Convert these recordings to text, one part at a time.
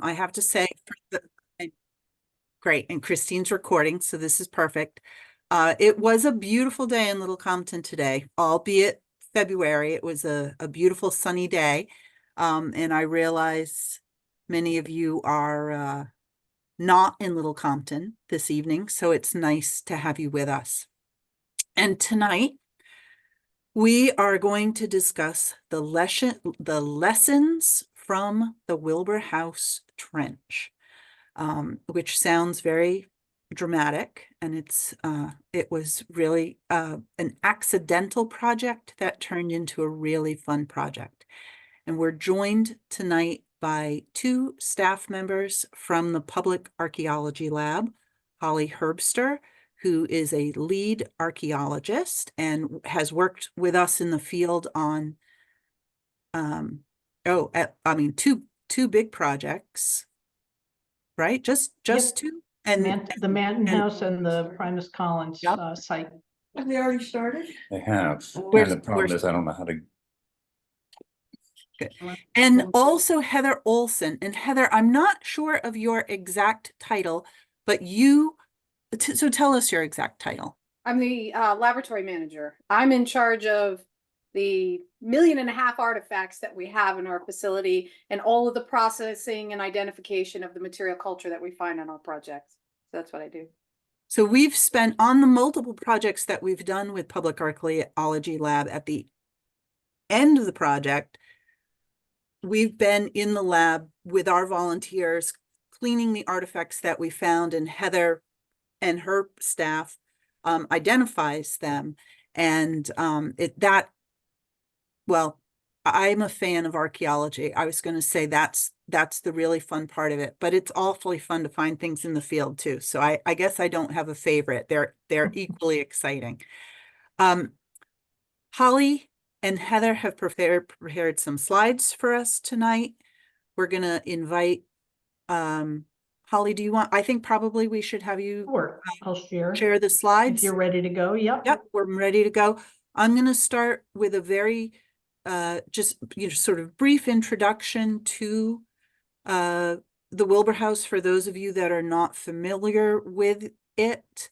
I have to say, great, and Christine's recording, so this is perfect. It was a beautiful day in Little Compton today, albeit February. It was a beautiful sunny day. And I realize many of you are not in Little Compton this evening, so it's nice to have you with us. And tonight, we are going to discuss the lessons from the Wilbor House trench, which sounds very dramatic, and it was really an accidental project that turned into a really fun project. And we're joined tonight by two staff members from the Public Archaeology Lab, Holly Herbster, who is a lead archaeologist and has worked with us in the field on, two big projects, right? Just Yep. two. The Manton House and the Primus Collins Yep. Site. Have they already started? They have. Where's- And the problem where's- is I don't know how to. And also Heather Olson. And Heather, I'm not sure of your exact title, but so tell us your exact title. I'm the laboratory manager. I'm in charge of the 1.5 million artifacts that we have in our facility and all of the processing and identification of the material culture that we find on our projects. So that's what I do. So we've spent on the multiple projects that we've done with Public Archaeology Lab. At the end of the project, we've been in the lab with our volunteers cleaning the artifacts that we found, and Heather and her staff identifies them. And well, I'm a fan of archaeology. I was going to say that's the really fun part of it, but it's awfully fun to find things in the field too. So I guess I don't have a favorite. They're equally exciting. Holly and Heather have prepared some slides for us tonight. We're going to invite Holly, I think probably we should have you Sure, I'll share the slides. if you're ready to go. Yep. Yep, we're ready to go. I'm going to start with a very just sort of brief introduction to the Wilbor House for those of you that are not familiar with it.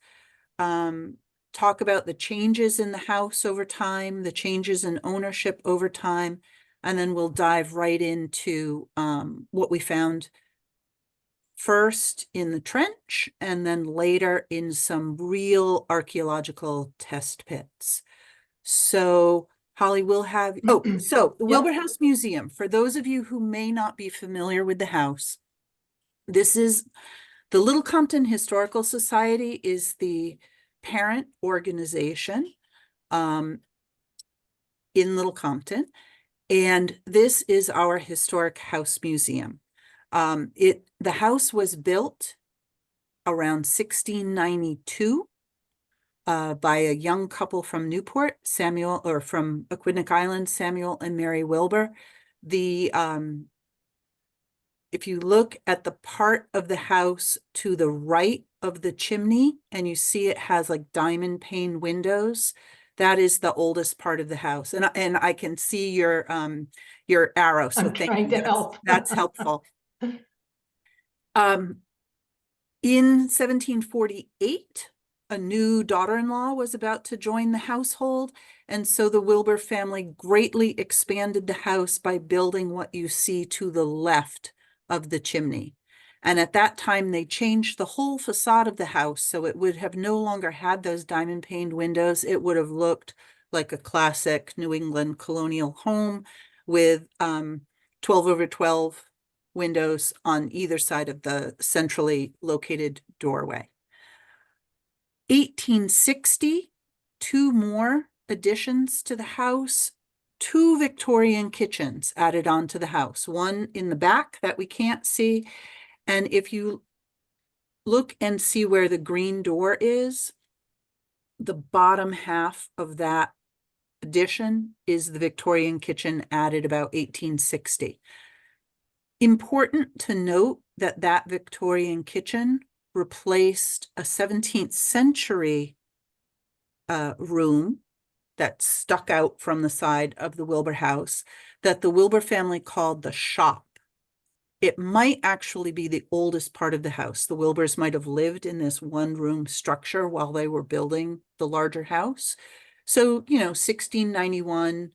Talk about the changes in the house over time, the changes in ownership over time, and then we'll dive right into what we found first in the trench and then later in some real archaeological test pits. So Holly will have, so the Wilbor House Museum, for those of you who may not be familiar with the house, this is the Little Compton Historical Society is the parent organization in Little Compton, and this is our historic house museum. The house was built around 1692 by a young couple from Newport, from Aquidneck Island, Samuel and Mary Wilbor. If you look at the part of the house to the right of the chimney, and you see it has like diamond pane windows, that is the oldest part of the house. And I can see your arrow. So I'm trying to help. That's helpful. In 1748, a new daughter-in-law was about to join the household, and so the Wilbor family greatly expanded the house by building what you see to the left of the chimney. And at that time, they changed the whole facade of the house, so it would have no longer had those diamond-paned windows. It would have looked like a classic New England colonial home with 12/12 windows on either side of the centrally located doorway. 1860, two more additions to the house, two Victorian kitchens added onto the house, one in the back that we can't see. And if you look and see where the green door is, the bottom half of that addition is the Victorian kitchen added about 1860. Important to note that that Victorian kitchen replaced a 17th century room that stuck out from the side of the Wilbor house that the Wilbor family called the shop. It might actually be the oldest part of the house. The Wilbors might have lived in this one-room structure while they were building the larger house. So, 1691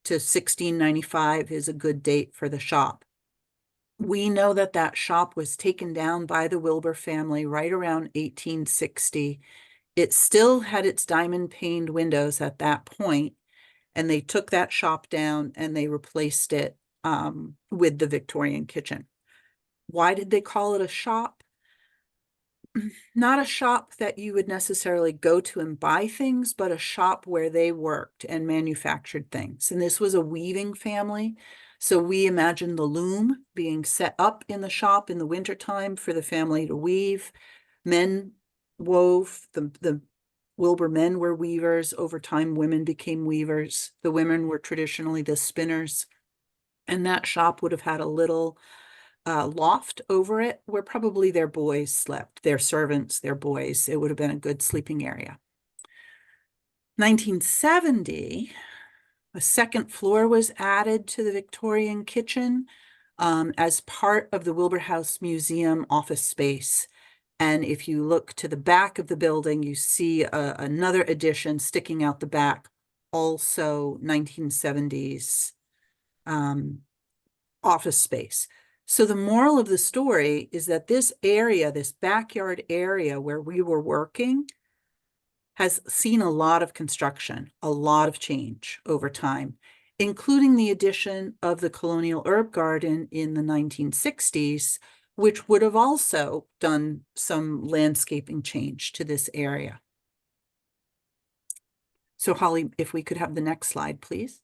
to 1695 is a good date for the shop. We know that that shop was taken down by the Wilbor family right around 1860. It still had its diamond paned windows at that point, and they took that shop down and they replaced it with the Victorian kitchen. Why did they call it a shop? Not a shop that you would necessarily go to and buy things, but a shop where they worked and manufactured things. And this was a weaving family. So we imagine the loom being set up in the shop in the wintertime for the family to weave. Men wove, the Wilbor men were weavers. Over time, women became weavers. The women were traditionally the spinners. And that shop would have had a little loft over it where probably their boys slept, their servants, their boys. It would have been a good sleeping area. 1970, a second floor was added to the Victorian kitchen as part of the Wilbor House Museum office space. And if you look to the back of the building, you see another addition sticking out the back, also 1970s office space. So the moral of the story is that this area, this backyard area where we were working, has seen a lot of construction, a lot of change over time, including the addition of the colonial herb garden in the 1960s, which would have also done some landscaping change to this area. So Holly, if we could have the next slide, please.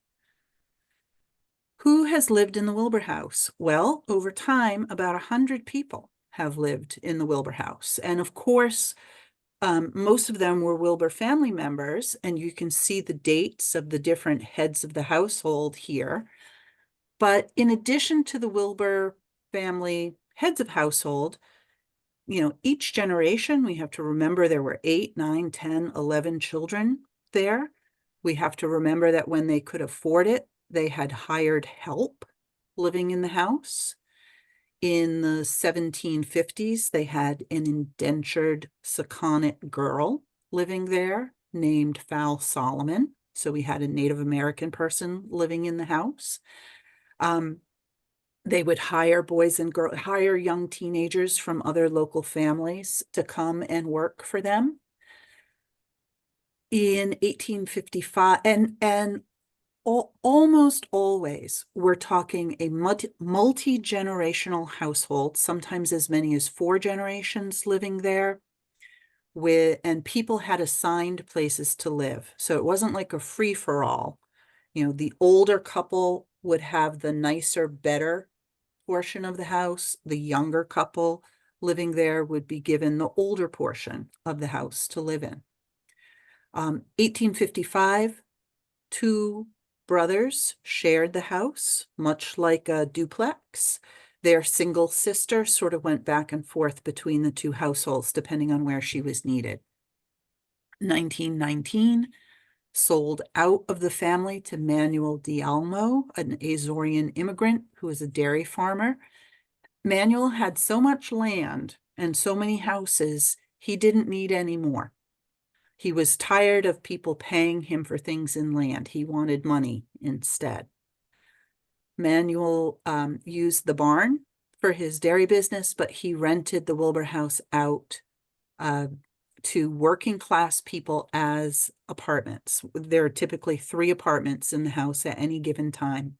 Who has lived in the Wilbor House? Well, over time, about 100 people have lived in the Wilbor House. And of course, most of them were Wilbor family members, and you can see the dates of the different heads of the household here. But in addition to the Wilbor family heads of household, each generation, we have to remember there were 8, 9, 10, 11 children there. We have to remember that when they could afford it, they had hired help living in the house. In the 1750s, they had an indentured Sakonnet girl living there named Val Solomon. So we had a Native American person living in the house. They would hire boys and girls, hire young teenagers from other local families to come and work for them. In 1855, and almost always, we're talking a multi-generational household, sometimes as many as 4 generations living there, and people had assigned places to live. So it wasn't like a free-for-all. The older couple would have the nicer, better portion of the house. The younger couple living there would be given the older portion of the house to live in. 1855, 2 brothers shared the house, much like a duplex. Their single sister sort of went back and forth between the 2 households, depending on where she was needed. 1919, sold out of the family to Manuel D'Almo, an Azorean immigrant who was a dairy farmer. Manuel had so much land and so many houses, he didn't need any more. He was tired of people paying him for things in land. He wanted money instead. Manuel used the barn for his dairy business, but he rented the Wilbor House out to working class people as apartments. There are typically 3 apartments in the house at any given time.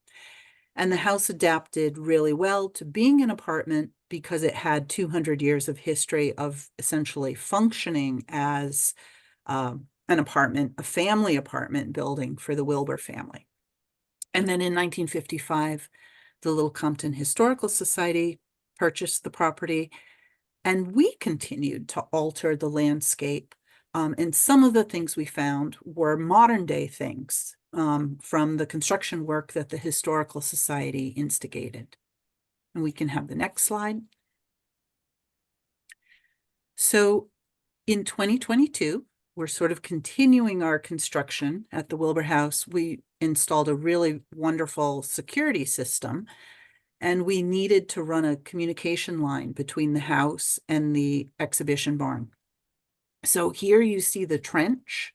And the house adapted really well to being an apartment because it had 200 years of history of essentially functioning as an apartment, a family apartment building for the Wilbor family. And then in 1955, the Little Compton Historical Society purchased the property, and we continued to alter the landscape. And some of the things we found were modern day things from the construction work that the Historical Society instigated. And we can have the next slide. So in 2022, we're sort of continuing our construction at the Wilbor House. We installed a really wonderful security system. and we needed to run a communication line between the house and the exhibition barn. So here you see the trench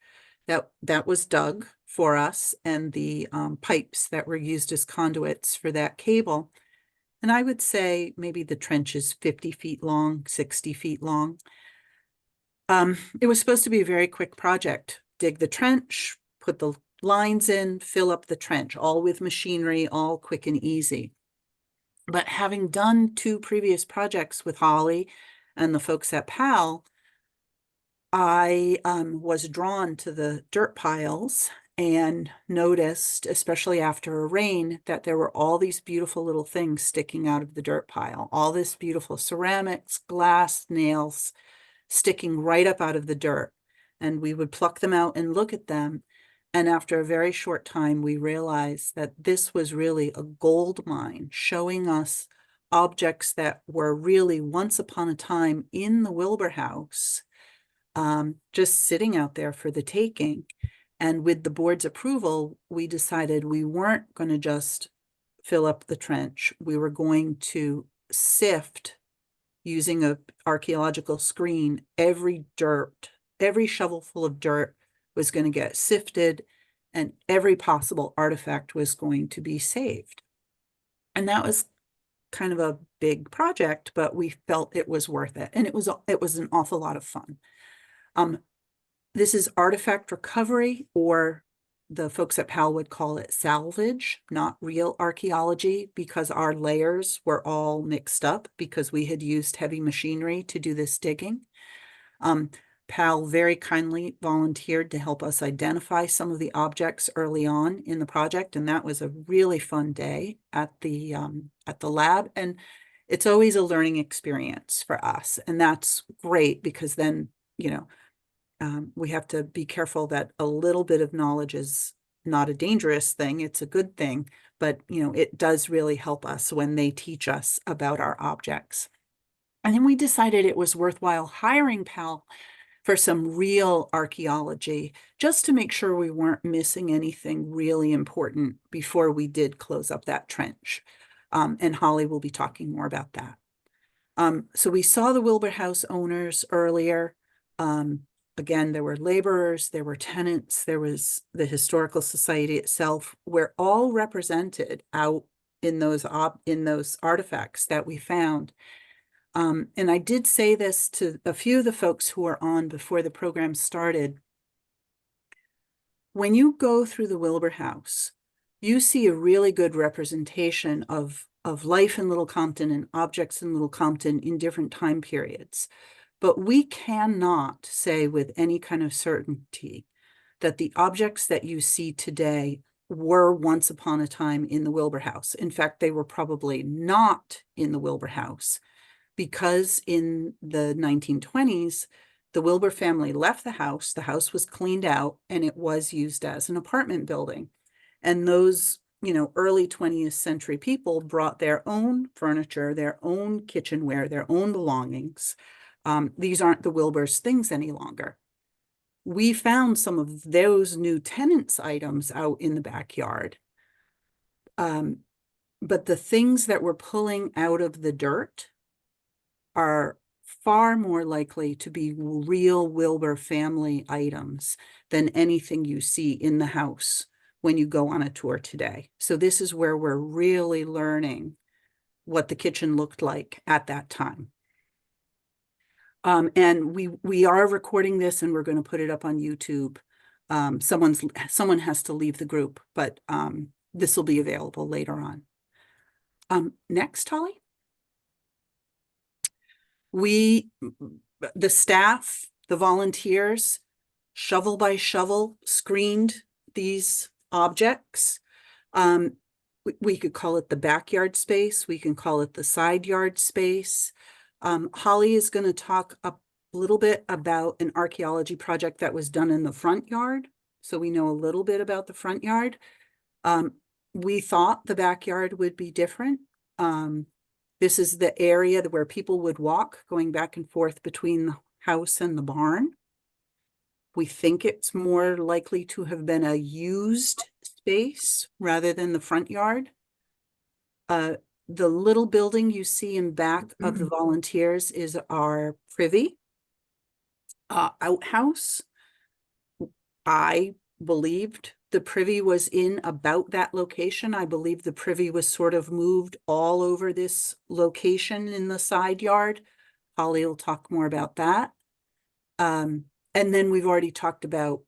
that was dug for us, and the pipes that were used as conduits for that cable. And I would say maybe the trench is 50 feet long, 60 feet long. It was supposed to be a very quick project. Dig the trench, put the lines in, fill up the trench, all with machinery, all quick and easy. But having done 2 previous projects with Holly and the folks at PAL, I was drawn to the dirt piles and noticed, especially after a rain, that there were all these beautiful little things sticking out of the dirt pile, all this beautiful ceramics, glass, nails sticking right up out of the dirt. And we would pluck them out and look at them. And after a very short time, we realized that this was really a gold mine, showing us objects that were really once upon a time in the Wilbor House, just sitting out there for the taking. And with the board's approval, we decided we weren't going to just fill up the trench. We were going to sift, using a archaeological screen, every shovelful of dirt was going to get sifted, and every possible artifact was going to be saved. And that was kind of a big project, but we felt it was worth it. And it was an awful lot of fun. This is artifact recovery, or the folks at PAL would call it salvage, not real archaeology, because our layers were all mixed up because we had used heavy machinery to do this digging. PAL very kindly volunteered to help us identify some of the objects early on in the project, and that was a really fun day at the lab. And it's always a learning experience for us, and that's great, because then, you know, we have to be careful that a little bit of knowledge is not a dangerous thing. It's a good thing, but, you know, it does really help us when they teach us about our objects. And then we decided it was worthwhile hiring PAL for some real archaeology, just to make sure we weren't missing anything really important before we did close up that trench. And Holly will be talking more about that. So we saw the Wilbor House owners earlier. Again, there were laborers, there were tenants, there was the Historical Society itself. We're all represented out in those artifacts that we found. And I did say this to a few of the folks who were on before the program started. When you go through the Wilbor House, you see a really good representation of life in Little Compton and objects in Little Compton in different time periods. But we cannot say with any kind of certainty that the objects that you see today were once upon a time in the Wilbor House. In fact, they were probably not in the Wilbor House, because in the 1920s, the Wilbor family left the house was cleaned out, and it was used as an apartment building. And those, you know, early 20th century people brought their own furniture, their own kitchenware, their own belongings. These aren't the Wilbor's things any longer. We found some of those new tenants' items out in the backyard. But the things that we're pulling out of the dirt are far more likely to be real Wilbor family items than anything you see in the house when you go on a tour today. So this is where we're really learning what the kitchen looked like at that time. And we are recording this, and we're going to put it up on YouTube. Someone has to leave the group, but this will be available later on. Next, Holly. The staff, the volunteers, shovel by shovel, screened these objects. We could call it the backyard space. We can call it the side yard space. Holly is going to talk a little bit about an archaeology project that was done in the front yard. So we know a little bit about the front yard. We thought the backyard would be different. This is the area where people would walk, going back and forth between the house and the barn. We think it's more likely to have been a used space rather than the front yard. the little building you see in back of the volunteers is our privy outhouse. I believed the privy was in about that location. I believe the privy was sort of moved all over this location in the side yard. Holly will talk more about that. And then we've already talked about,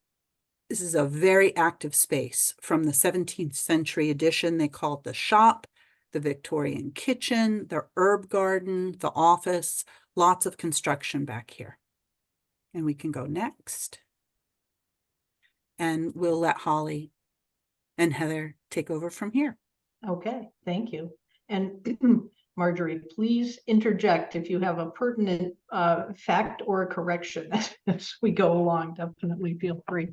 this is a very active space from the 17th century edition. They call it the shop, the Victorian kitchen, the herb garden, the office, lots of construction back here. And we can go next. And we'll let Holly and Heather take over from here. Okay, thank you. And Marjorie, please interject if you have a pertinent fact or a correction as we go along. Definitely feel free.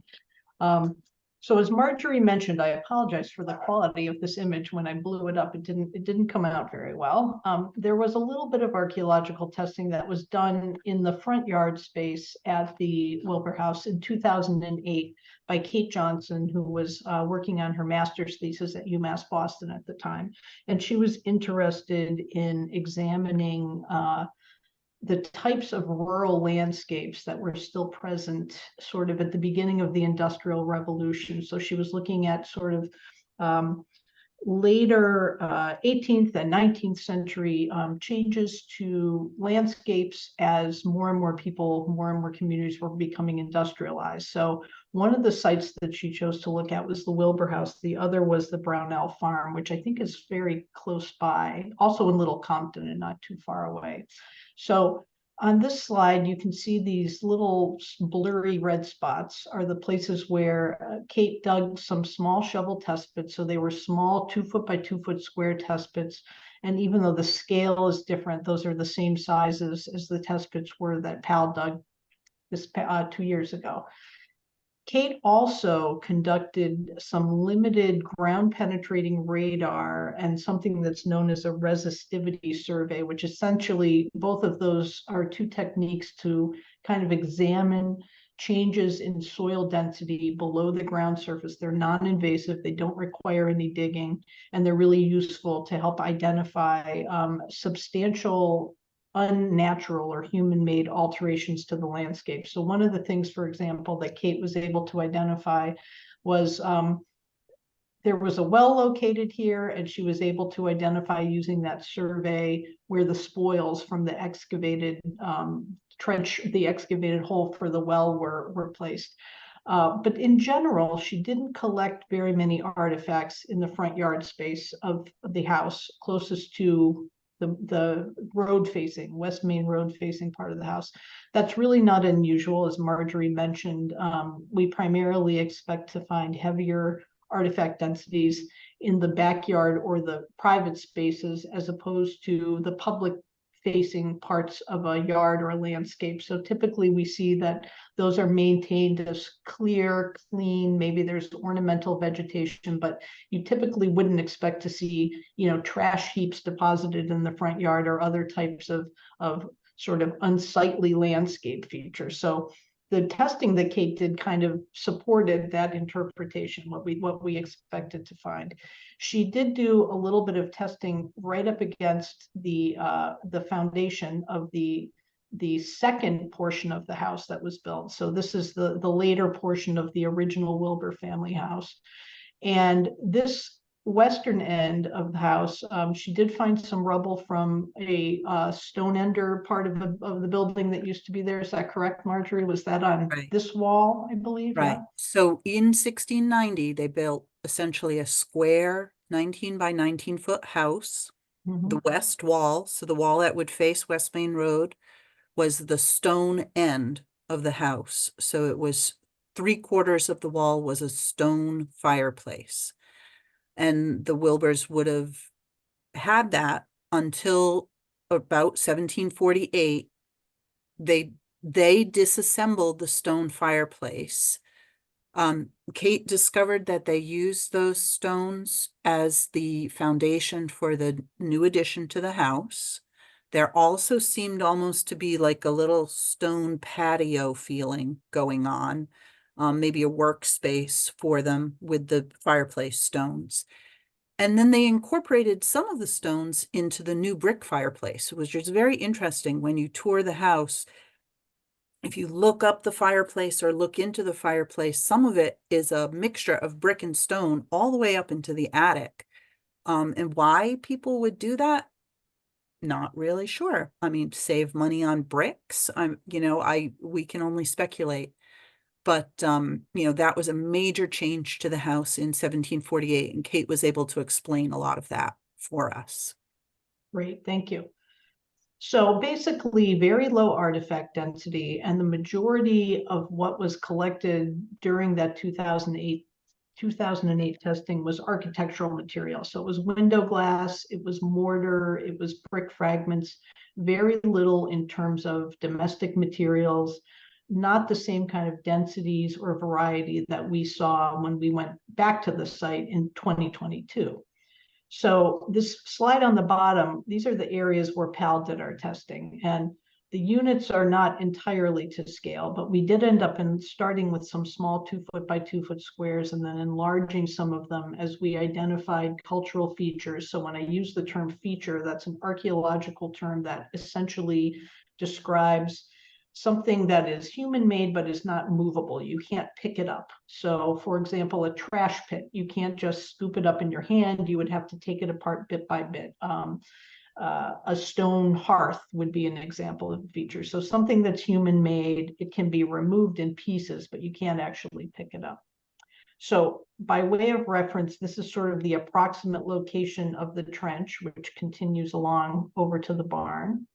So as Marjorie mentioned, I apologize for the quality of this image. When I blew it up, it didn't come out very well. There was a little bit of archaeological testing that was done in the front yard space at the Wilbor House in 2008 by Kate Johnson, who was working on her master's thesis at UMass Boston at the time. And she was interested in examining the types of rural landscapes that were still present sort of at the beginning of the Industrial Revolution. So she was looking at sort of later 18th and 19th century changes to landscapes as more and more people, more and more communities were becoming industrialized. So one of the sites that she chose to look at was the Wilbor House. The other was the Brownell Farm, which I think is very close by, also in Little Compton and not too far away. So on this slide, you can see these little blurry red spots are the places where Kate dug some small shovel test pits. So they were small 2 foot by 2 foot square test pits. And even though the scale is different, those are the same sizes as the test pits were that Pal dug this 2 years ago. Kate also conducted some limited ground penetrating radar and something that's known as a resistivity survey, which essentially both of those are two techniques to kind of examine changes in soil density below the ground surface. They're non-invasive, they don't require any digging, and they're really useful to help identify substantial unnatural or human-made alterations to the landscape. So one of the things, for example, that Kate was able to identify was there was a well located here, and she was able to identify using that survey where the spoils from the excavated trench, the excavated hole for the well were placed. But in general, she didn't collect very many artifacts in the front yard space of the house closest to the road facing, West Main Road facing part of the house. That's really not unusual. As Marjorie mentioned, we primarily expect to find heavier artifact densities in the backyard or the private spaces as opposed to the public facing parts of a yard or a landscape. So typically we see that those are maintained as clear, clean, maybe there's ornamental vegetation, but you typically wouldn't expect to see, you know, trash heaps deposited in the front yard or other types of sort of unsightly landscape features. So the testing that Kate did kind of supported that interpretation, what we expected to find. She did do a little bit of testing right up against the foundation of the second portion of the house that was built. So this is the later portion of the original Wilbor family house. And this western end of the house, she did find some rubble from a stone ender part of the building that used to be there. Is that correct, Marjorie? Was that on this wall, I believe? Right. Yeah? So in 1690, they built essentially a square 19 by 19 foot house. The west wall, so the wall that would face West Main Road, was the stone end of the house. So it was 3/4 of the wall was a stone fireplace. And the Wilbors would have had that until about 1748. They disassembled the stone fireplace. Kate discovered that they used those stones as the foundation for the new addition to the house. There also seemed almost to be like a little stone patio feeling going on, maybe a workspace for them with the fireplace stones. And then they incorporated some of the stones into the new brick fireplace, which is very interesting. When you tour the house, if you look up the fireplace or look into the fireplace, some of it is a mixture of brick and stone all the way up into the attic. And why people would do that, not really sure. I mean, save money on bricks. We can only speculate. But that was a major change to the house in 1748, and Kate was able to explain a lot of that for us. Great, thank you. So basically, very low artifact density, and the majority of what was collected during that 2008 testing was architectural material. So it was window glass, it was mortar, it was brick fragments, very little in terms of domestic materials, not the same kind of densities or variety that we saw when we went back to the site in 2022. So this slide on the bottom, these are the areas where PAL did our testing, and the units are not entirely to scale, but we did end up starting with some small 2-foot by 2-foot squares and then enlarging some of them as we identified cultural features. So when I use the term feature, that's an archaeological term that essentially describes something that is human-made but is not movable. You can't pick it up. So for example, a trash pit, you can't just scoop it up in your hand. You would have to take it apart bit by bit. A stone hearth would be an example of a feature. So something that's human-made, it can be removed in pieces, but you can't actually pick it up. So by way of reference, this is sort of the approximate location of the trench, which continues along over to the barn.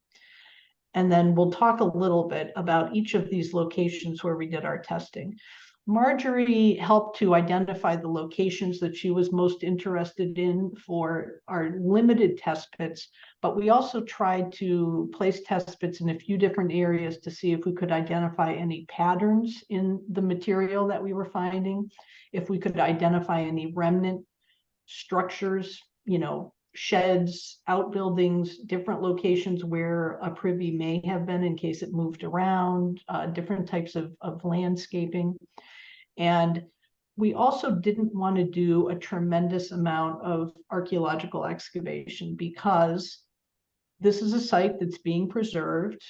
And then we'll talk a little bit about each of these locations where we did our testing. Marjorie helped to identify the locations that she was most interested in for our limited test pits, but we also tried to place test pits in a few different areas to see if we could identify any patterns in the material that we were finding, if we could identify any remnant structures, sheds, outbuildings, different locations where a privy may have been in case it moved around, different types of landscaping. And we also didn't want to do a tremendous amount of archaeological excavation because this is a site that's being preserved,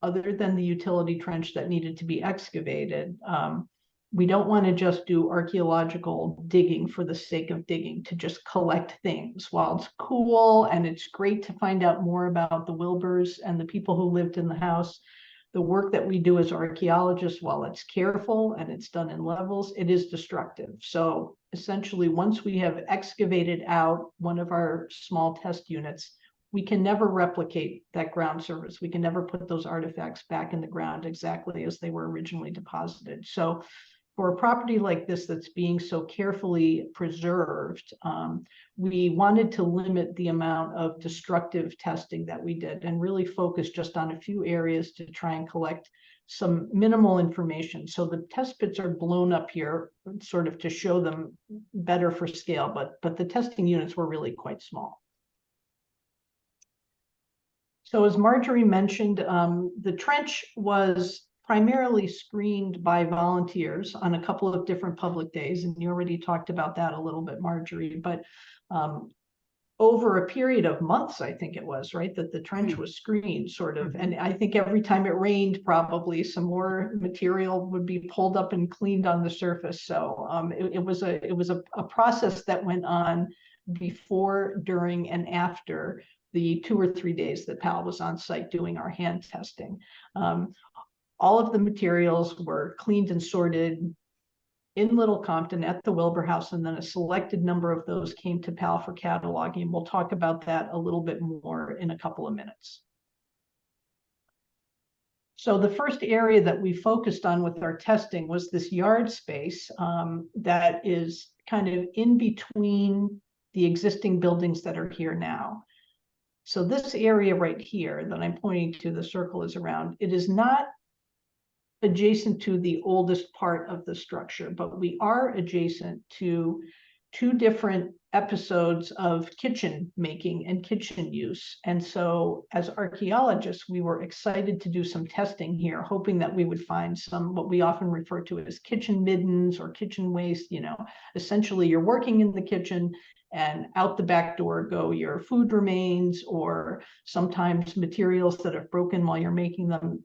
other than the utility trench that needed to be excavated. We don't want to just do archaeological digging for the sake of digging to just collect things. While it's cool and it's great to find out more about the Wilbors and the people who lived in the house, the work that we do as archaeologists, while it's careful and it's done in levels, it is destructive. So essentially, once we have excavated out one of our small test units, we can never replicate that ground surface. We can never put those artifacts back in the ground exactly as they were originally deposited. So for a property like this that's being so carefully preserved, we wanted to limit the amount of destructive testing that we did and really focus just on a few areas to try and collect some minimal information. So the test pits are blown up here sort of to show them better for scale, but the testing units were really quite small. So as Marjorie mentioned, the trench was primarily screened by volunteers on a couple of different public days, and you already talked about that a little bit, Marjorie, but over a period of months, I think it was, right, that the trench was screened sort of, and I think every time it rained, probably some more material would be pulled up and cleaned on the surface. So it was a process that went on before, during, and after the 2 or 3 days that PAL was on site doing our hand testing. All of the materials were cleaned and sorted in Little Compton at the Wilbor House, and then a selected number of those came to PAL for cataloging. We'll talk about that a little bit more in a couple of minutes. So the first area that we focused on with our testing was this yard space that is kind of in between the existing buildings that are here now. So this area right here that I'm pointing to, the circle is around, it is not adjacent to the oldest part of the structure, but we are adjacent to 2 different episodes of kitchen making and kitchen use. And so as archaeologists, we were excited to do some testing here, hoping that we would find some, what we often refer to as kitchen middens or kitchen waste. Essentially you're working in the kitchen and out the back door go your food remains, or sometimes materials that have broken while you're making them.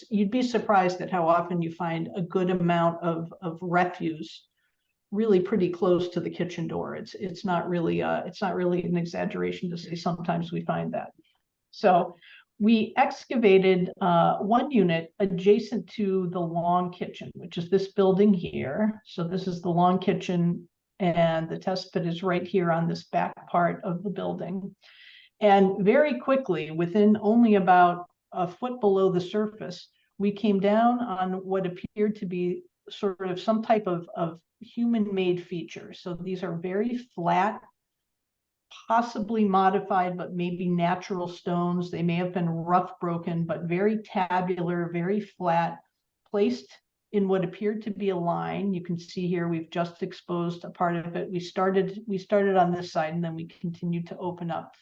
You'd be surprised at how often you find a good amount of refuse really pretty close to the kitchen door. It's not really an exaggeration to say sometimes we find that. So we excavated one unit adjacent to the long kitchen, which is this building here. So this is the long kitchen, and the test pit is right here on this back part of the building. And very quickly, within only about a foot below the surface, we came down on what appeared to be sort of some type of human-made feature. So these are very flat, possibly modified, but maybe natural stones. They may have been rough broken, but very tabular, very flat, placed in what appeared to be a line. You can see here we've just exposed a part of it. We started on this side, and then we continued to open up.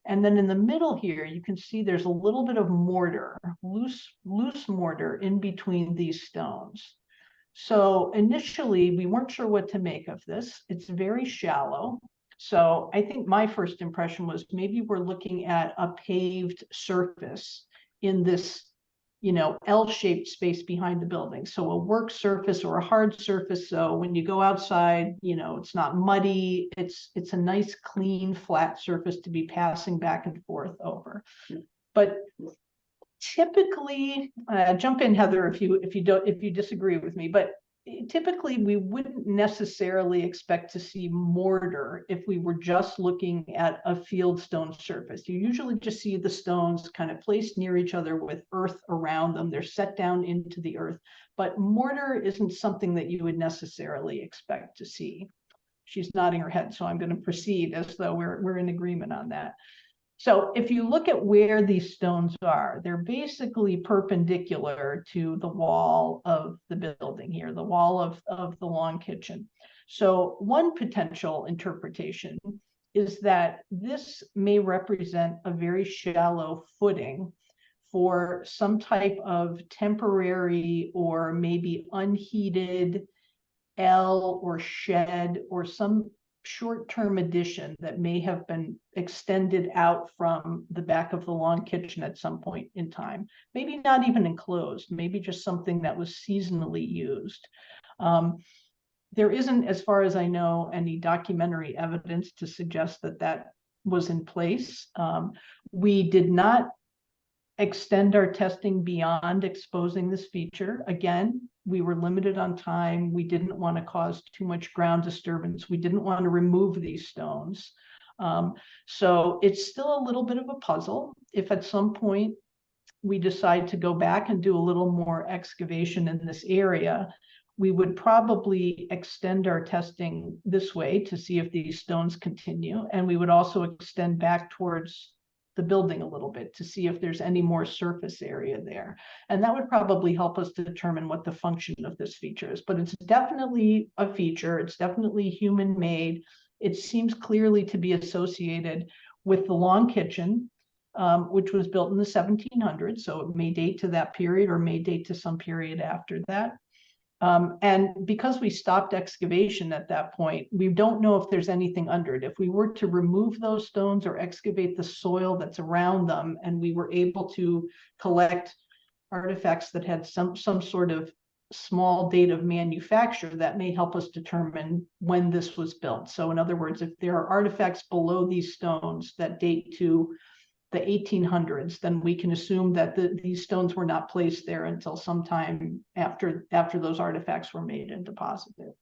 And then in the middle here, you can see there's a little bit of mortar, loose mortar in between these stones. So initially, we weren't sure what to make of this. It's very shallow. So I think my first impression was maybe we're looking at a paved surface in this, L-shaped space behind the building. So a work surface or a hard surface. So when you go outside, it's not muddy. It's a nice, clean, flat surface to be passing back and forth over. But typically, jump in, Heather, if you disagree with me, but typically we wouldn't necessarily expect to see mortar if we were just looking at a field stone surface. You usually just see the stones kind of placed near each other with earth around them. They're set down into the earth, but mortar isn't something that you would necessarily expect to see. She's nodding her head, so I'm going to proceed as though we're in agreement on that. So if you look at where these stones are, they're basically perpendicular to the wall of the building here, the wall of the long kitchen. So one potential interpretation is that this may represent a very shallow footing for some type of temporary or maybe unheated L or shed or some short-term addition that may have been extended out from the back of the long kitchen at some point in time. Maybe not even enclosed, maybe just something that was seasonally used. There isn't, as far as I know, any documentary evidence to suggest that that was in place. We did not extend our testing beyond exposing this feature. Again, we were limited on time. We didn't want to cause too much ground disturbance. We didn't want to remove these stones. So it's still a little bit of a puzzle. If at some point we decide to go back and do a little more excavation in this area, we would probably extend our testing this way to see if these stones continue. And we would also extend back towards the building a little bit to see if there's any more surface area there. And that would probably help us to determine what the function of this feature is. But it's definitely a feature. It's definitely human-made. It seems clearly to be associated with the long kitchen, which was built in the 1700s. So it may date to that period or may date to some period after that. And because we stopped excavation at that point, we don't know if there's anything under it. If we were to remove those stones or excavate the soil that's around them, and we were able to collect artifacts that had some sort of small date of manufacture, that may help us determine when this was built. So in other words, if there are artifacts below these stones that date to the 1800s, then we can assume that these stones were not placed there until sometime after those artifacts were made and deposited.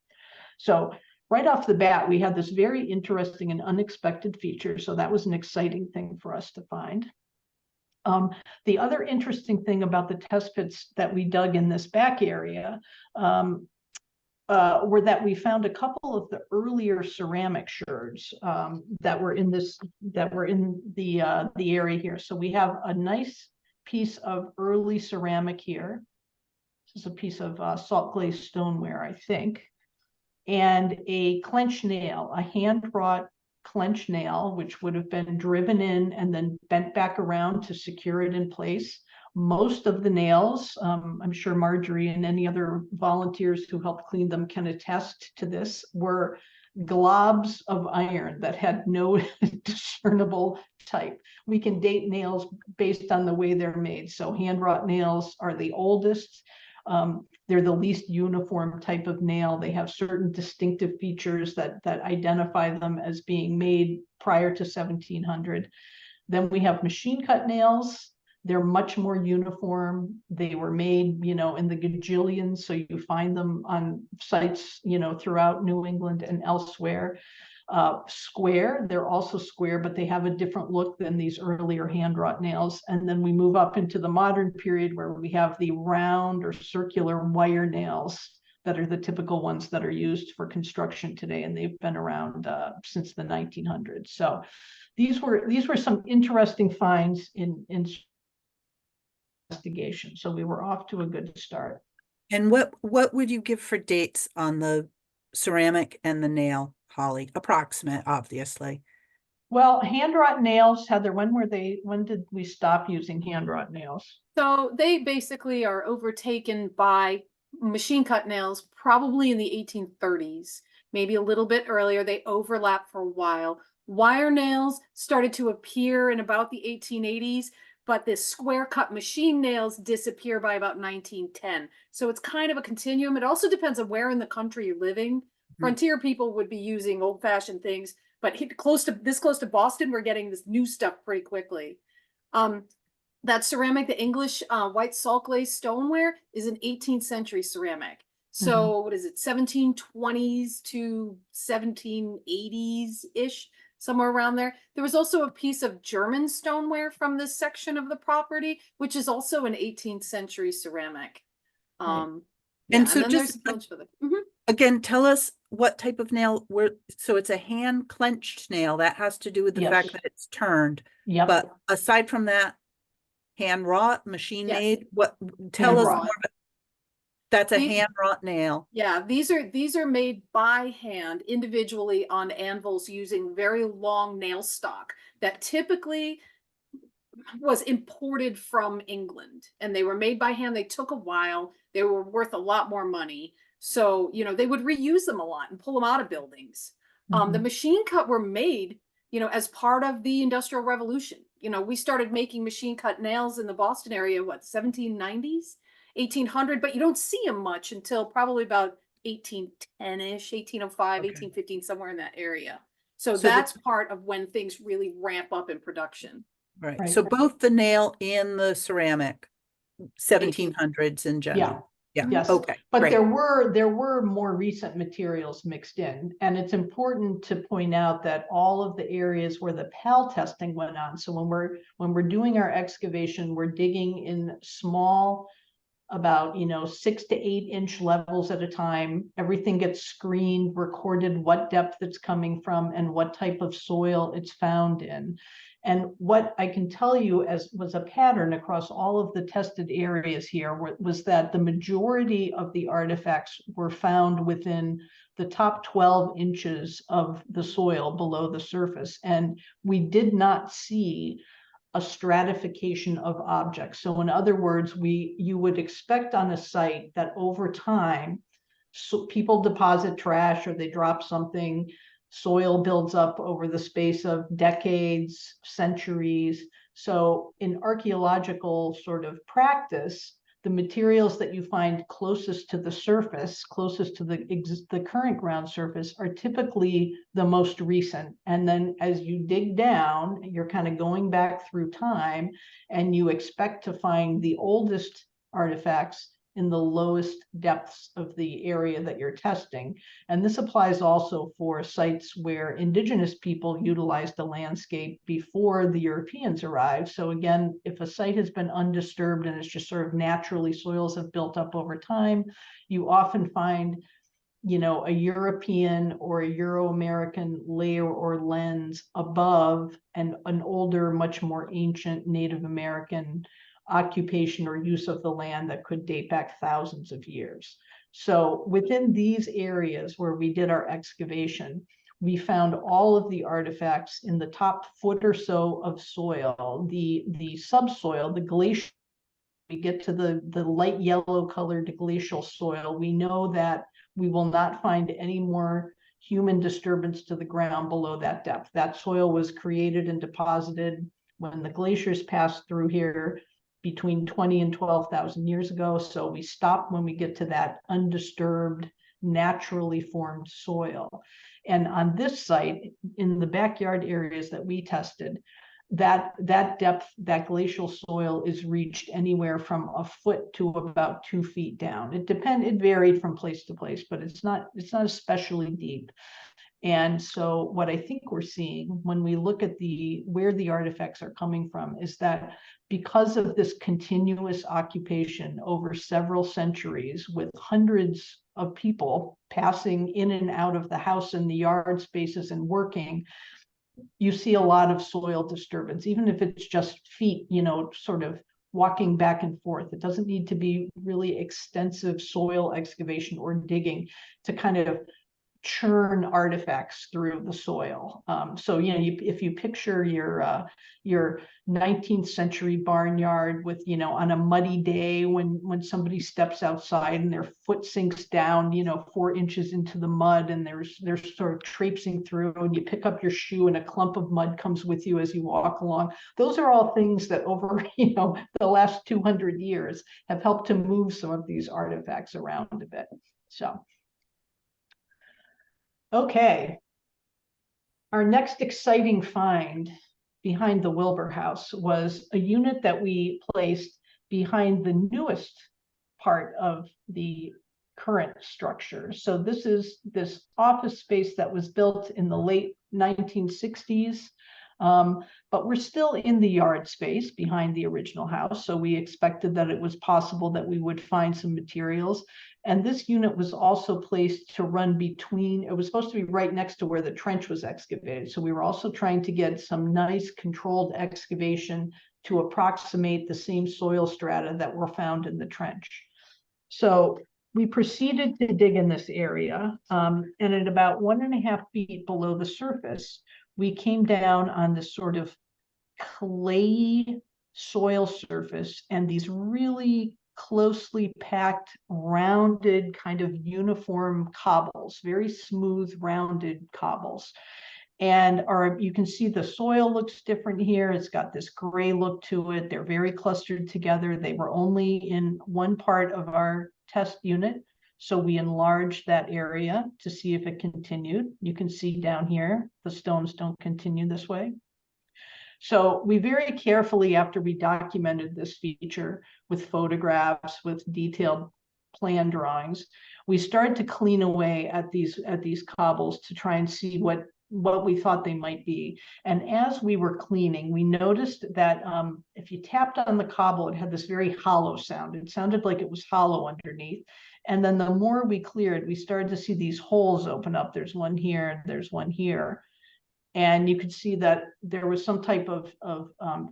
So right off the bat, we had this very interesting and unexpected feature. So that was an exciting thing for us to find. The other interesting thing about the test pits that we dug in this back area were that we found a couple of the earlier ceramic sherds that were in the area here. So we have a nice piece of early ceramic here. This is a piece of salt glazed stoneware, I think, and a clench nail, a hand-wrought clench nail, which would have been driven in and then bent back around to secure it in place. Most of the nails, I'm sure Marjorie and any other volunteers who helped clean them can attest to this, were globs of iron that had no discernible type. We can date nails based on the way they're made. So hand wrought nails are the oldest. They're the least uniform type of nail. They have certain distinctive features that identify them as being made prior to 1700. Then we have machine cut nails. They're much more uniform. They were made, in the gajillions. So you find them on sites, throughout New England and elsewhere. Square, they're also square, but they have a different look than these earlier hand wrought nails. And then we move up into the modern period where we have the round or circular wire nails that are the typical ones that are used for construction today. And they've been around since the 1900s. So these were some interesting finds in investigation. So we were off to a good start. And what would you give for dates on the ceramic and the nail, Holly? Approximate, obviously. Well, hand wrought nails, Heather, when did we stop using hand wrought nails? So they basically are overtaken by machine cut nails, probably in the 1830s, maybe a little bit earlier. They overlap for a while. Wire nails started to appear in about the 1880s, but the square cut machine nails disappear by about 1910. So it's kind of a continuum. It also depends on where in the country you're living. Frontier people would be using old fashioned things, but close to Boston, we're getting this new stuff pretty quickly. That ceramic, the English white salt glaze stoneware, is an 18th century ceramic. So what is it, 1720s to 1780s-ish, somewhere around there. There was also a piece of German stoneware from this section of the property, which is also an 18th century ceramic. And so just again, tell us what type of nail so it's a hand clenched nail. That has to do with the fact that it's turned. Yep. But aside from that, hand wrought, machine made, tell us more about, that's a hand wrought nail. Yeah, these are made by hand individually on anvils using very long nail stock that typically was imported from England, and they were made by hand. They took a while. They were worth a lot more money. So, they would reuse them a lot and pull them out of buildings. The machine cut were made, as part of the Industrial Revolution. We started making machine cut nails in the Boston area, 1790s, 1800, but you don't see them much until probably about 1810-ish, 1805, 1815, somewhere in that area. So that's part of when things really ramp up in production. Right. So both the nail and the ceramic, 1700s in general. Yeah. Yes. Okay. But great. there were more recent materials mixed in, and it's important to point out that all of the areas where the PAL testing went on. So when we're doing our excavation, we're digging in small, about 6 to 8 inch levels at a time. Everything gets screened, recorded what depth it's coming from and what type of soil it's found in. And what I can tell you was a pattern across all of the tested areas here was that the majority of the artifacts were found within the top 12 inches of the soil below the surface. And we did not see a stratification of objects. So in other words, you would expect on a site that over time, so people deposit trash or they drop something, soil builds up over the space of decades, centuries. So in archaeological sort of practice, the materials that you find closest to the surface, closest to the current ground surface, are typically the most recent. And then as you dig down, you're kind of going back through time, and you expect to find the oldest artifacts in the lowest depths of the area that you're testing. And this applies also for sites where indigenous people utilized the landscape before the Europeans arrived. So again, if a site has been undisturbed and it's just sort of naturally soils have built up over time, you often find a European or a Euro-American layer or lens above an older, much more ancient Native American occupation or use of the land that could date back thousands of years. So within these areas where we did our excavation, we found all of the artifacts in the top foot or so of soil, the subsoil, the glacial. We get to the light yellow colored glacial soil. We know that we will not find any more human disturbance to the ground below that depth. That soil was created and deposited when the glaciers passed through here between 20 and 12,000 years ago. So we stop when we get to that undisturbed, naturally formed soil. And on this site, in the backyard areas that we tested, that depth, that glacial soil is reached anywhere from a foot to about 2 feet down. It varied from place to place, but it's not especially deep. And so what I think we're seeing when we look at where the artifacts are coming from is that because of this continuous occupation over several centuries with hundreds of people passing in and out of the house and the yard spaces and working, you see a lot of soil disturbance, even if it's just feet, sort of walking back and forth. It doesn't need to be really extensive soil excavation or digging to kind of churn artifacts through the soil. So if you picture your 19th century barnyard with on a muddy day when somebody steps outside and their foot sinks down 4 inches into the mud and they're sort of traipsing through, and you pick up your shoe and a clump of mud comes with you as you walk along. Those are all things that over the last 200 years have helped to move some of these artifacts around a bit. So okay, our next exciting find behind the Wilbor House was a unit that we placed behind the newest part of the current structure. So this is this office space that was built in the late 1960s, but we're still in the yard space behind the original house. So we expected that it was possible that we would find some materials. And this unit was also placed to run between, it was supposed to be right next to where the trench was excavated. So we were also trying to get some nice controlled excavation to approximate the same soil strata that were found in the trench. So we proceeded to dig in this area, and at about 1.5 feet below the surface, we came down on this sort of clay soil surface and these really closely packed, rounded, kind of uniform cobbles, very smooth, rounded cobbles. And you can see the soil looks different here. It's got this gray look to it. They're very clustered together. They were only in one part of our test unit, so we enlarged that area to see if it continued. You can see down here, the stones don't continue this way. So we very carefully, after we documented this feature with photographs, with detailed plan drawings, we started to clean away at these cobbles to try and see what we thought they might be. And as we were cleaning, we noticed that if you tapped on the cobble, it had this very hollow sound. It sounded like it was hollow underneath. And then the more we cleared, we started to see these holes open up. There's one here, and there's one here. And you could see that there was some type of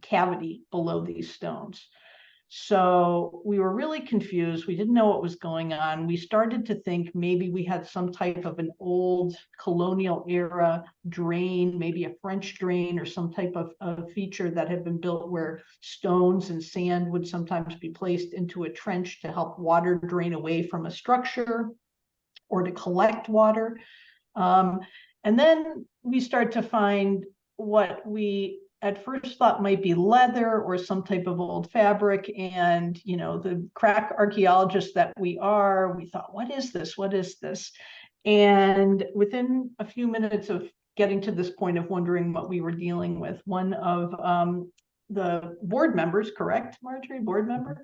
cavity below these stones. So we were really confused. We didn't know what was going on. We started to think maybe we had some type of an old colonial era drain, maybe a French drain or some type of feature that had been built where stones and sand would sometimes be placed into a trench to help water drain away from a structure or to collect water. And then we start to find what we at first thought might be leather or some type of old fabric. And, the crack archaeologists that we are, we thought, what is this? What is this? And within a few minutes of getting to this point of wondering what we were dealing with, one of the board members, correct, Marjorie, board member,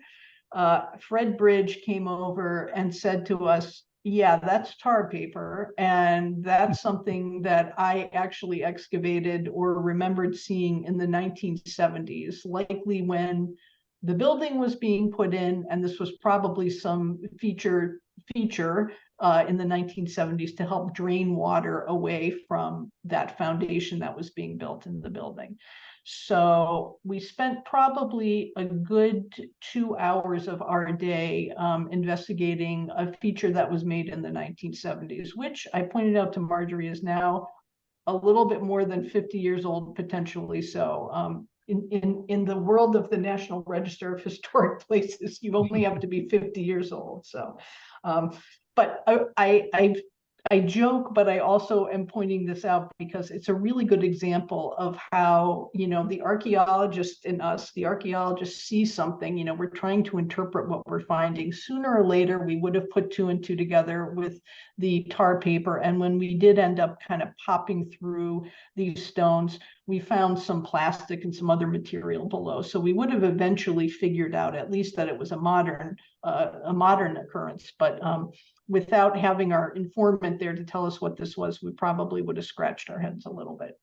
Fred Bridge, came over and said to us, yeah, that's tar paper. And that's something that I actually excavated or remembered seeing in the 1970s, likely when the building was being put in. And this was probably some feature in the 1970s to help drain water away from that foundation that was being built in the building. So we spent probably a good 2 hours of our day investigating a feature that was made in the 1970s, which I pointed out to Marjorie is now a little bit more than 50 years old, potentially. So in the world of the National Register of Historic Places, you only have to be 50 years old. So, but I joke, but I also am pointing this out because it's a really good example of how, the archaeologist in us, the archaeologists see something, we're trying to interpret what we're finding. Sooner or later, we would have put two and two together with the tar paper. And when we did end up kind of popping through these stones, we found some plastic and some other material below. So we would have eventually figured out at least that it was a modern occurrence. But without having our informant there to tell us what this was, we probably would have scratched our heads a little bit.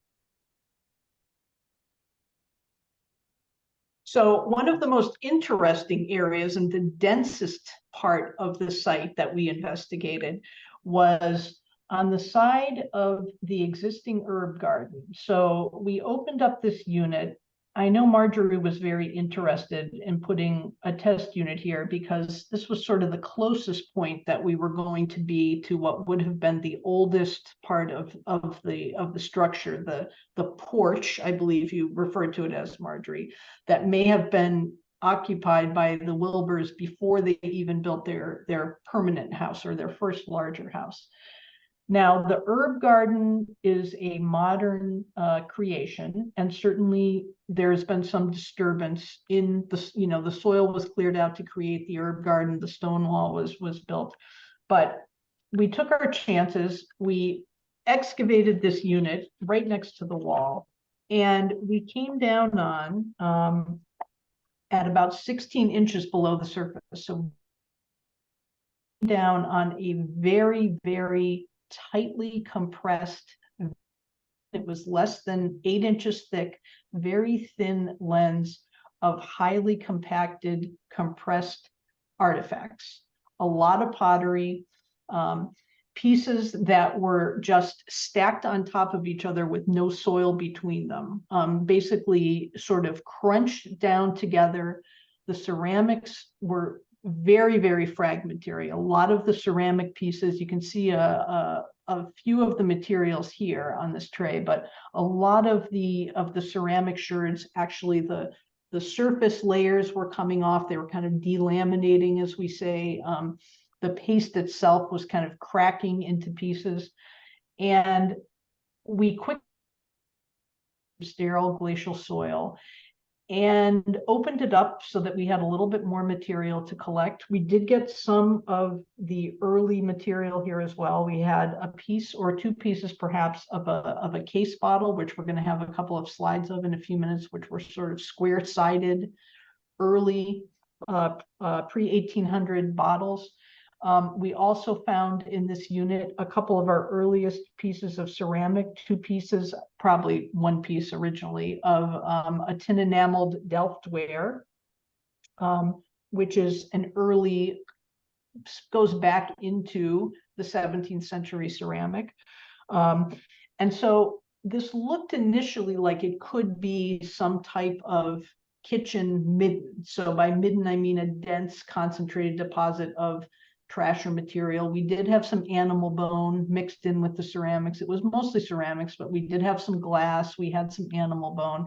So one of the most interesting areas and the densest part of the site that we investigated was on the side of the existing herb garden. So we opened up this unit. I know Marjorie was very interested in putting a test unit here because this was sort of the closest point that we were going to be to what would have been the oldest part of the structure, the porch, I believe you referred to it as, Marjorie, that may have been occupied by the Wilbors before they even built their permanent house or their first larger house. Now, the herb garden is a modern creation, and certainly there's been some disturbance in the soil was cleared out to create the herb garden, the stone wall was built. But we took our chances. We excavated this unit right next to the wall, and we came down on at about 16 inches below the surface. So down on a very, very tightly compressed, it was less than 8 inches thick, very thin lens of highly compacted, compressed artifacts. A lot of pottery, pieces that were just stacked on top of each other with no soil between them, basically sort of crunched down together. The ceramics were very, very fragmentary. A lot of the ceramic pieces, you can see a few of the materials here on this tray, but a lot of the ceramic sherds, actually the surface layers were coming off. They were kind of delaminating, as we say. The paste itself was kind of cracking into pieces. And we quickly sterile glacial soil and opened it up so that we had a little bit more material to collect. We did get some of the early material here as well. We had a piece or two pieces perhaps of a case bottle, which we're going to have a couple of slides of in a few minutes, which were sort of square-sided early pre-1800 bottles. We also found in this unit a couple of our earliest pieces of ceramic, two pieces, probably one piece originally, of a tin enameled Delftware, which is an early, goes back into the 17th century ceramic. And so this looked initially like it could be some type of kitchen midden. So by midden, I mean a dense concentrated deposit of trash or material. We did have some animal bone mixed in with the ceramics. It was mostly ceramics, but we did have some glass. We had some animal bone,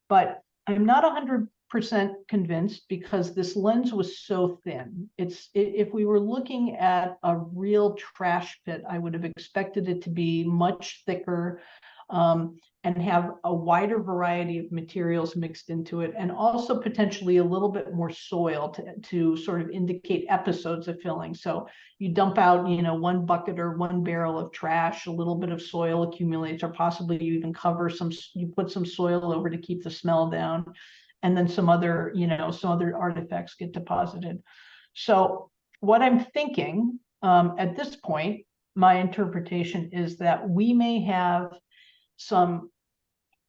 but I'm not 100% convinced because this lens was so thin. If we were looking at a real trash pit, I would have expected it to be much thicker, and have a wider variety of materials mixed into it, and also potentially a little bit more soil to sort of indicate episodes of filling. So you dump out, one bucket or one barrel of trash, a little bit of soil accumulates, or possibly you even cover you put some soil over to keep the smell down, and then some other artifacts get deposited. So what I'm thinking at this point, my interpretation is that we may have some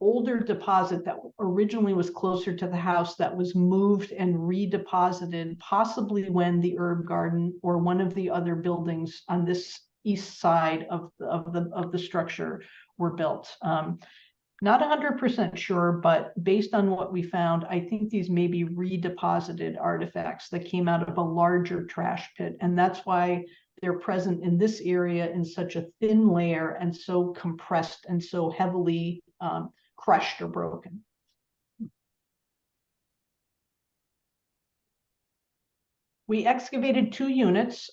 older deposit that originally was closer to the house that was moved and redeposited, possibly when the herb garden or one of the other buildings on this east side of the structure were built. Not 100% sure, but based on what we found, I think these may be redeposited artifacts that came out of a larger trash pit, and that's why they're present in this area in such a thin layer and so compressed and so heavily crushed or broken. We excavated 2 units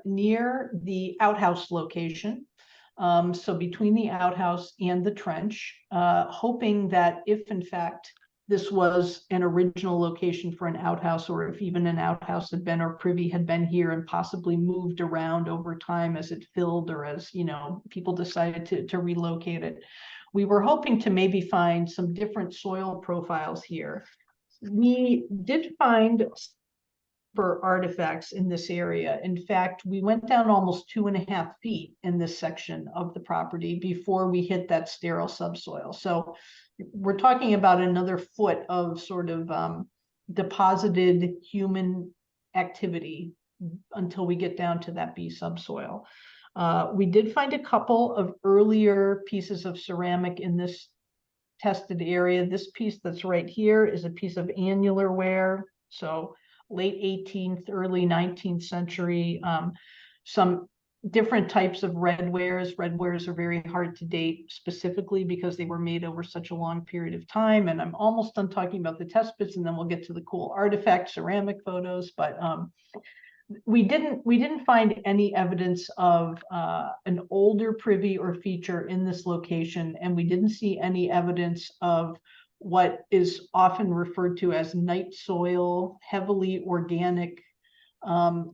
near the outhouse location. So between the outhouse and the trench, hoping that if in fact this was an original location for an outhouse, or if even an outhouse had been, or privy had been here and possibly moved around over time as it filled, or as, you know, people decided to relocate it. We were hoping to maybe find some different soil profiles here. We did find for artifacts in this area. In fact, we went down almost 2.5 feet in this section of the property before we hit that sterile subsoil. So we're talking about another foot of sort of deposited human activity until we get down to that B subsoil. We did find a couple of earlier pieces of ceramic in this tested area. This piece that's right here is a piece of annular ware. So late 18th, early 19th century, some different types of red wares. Red wares are very hard to date specifically because they were made over such a long period of time. And I'm almost done talking about the test bits, and then we'll get to the cool artifact ceramic photos. But we didn't find any evidence of an older privy or feature in this location, and we didn't see any evidence of what is often referred to as night soil, heavily organic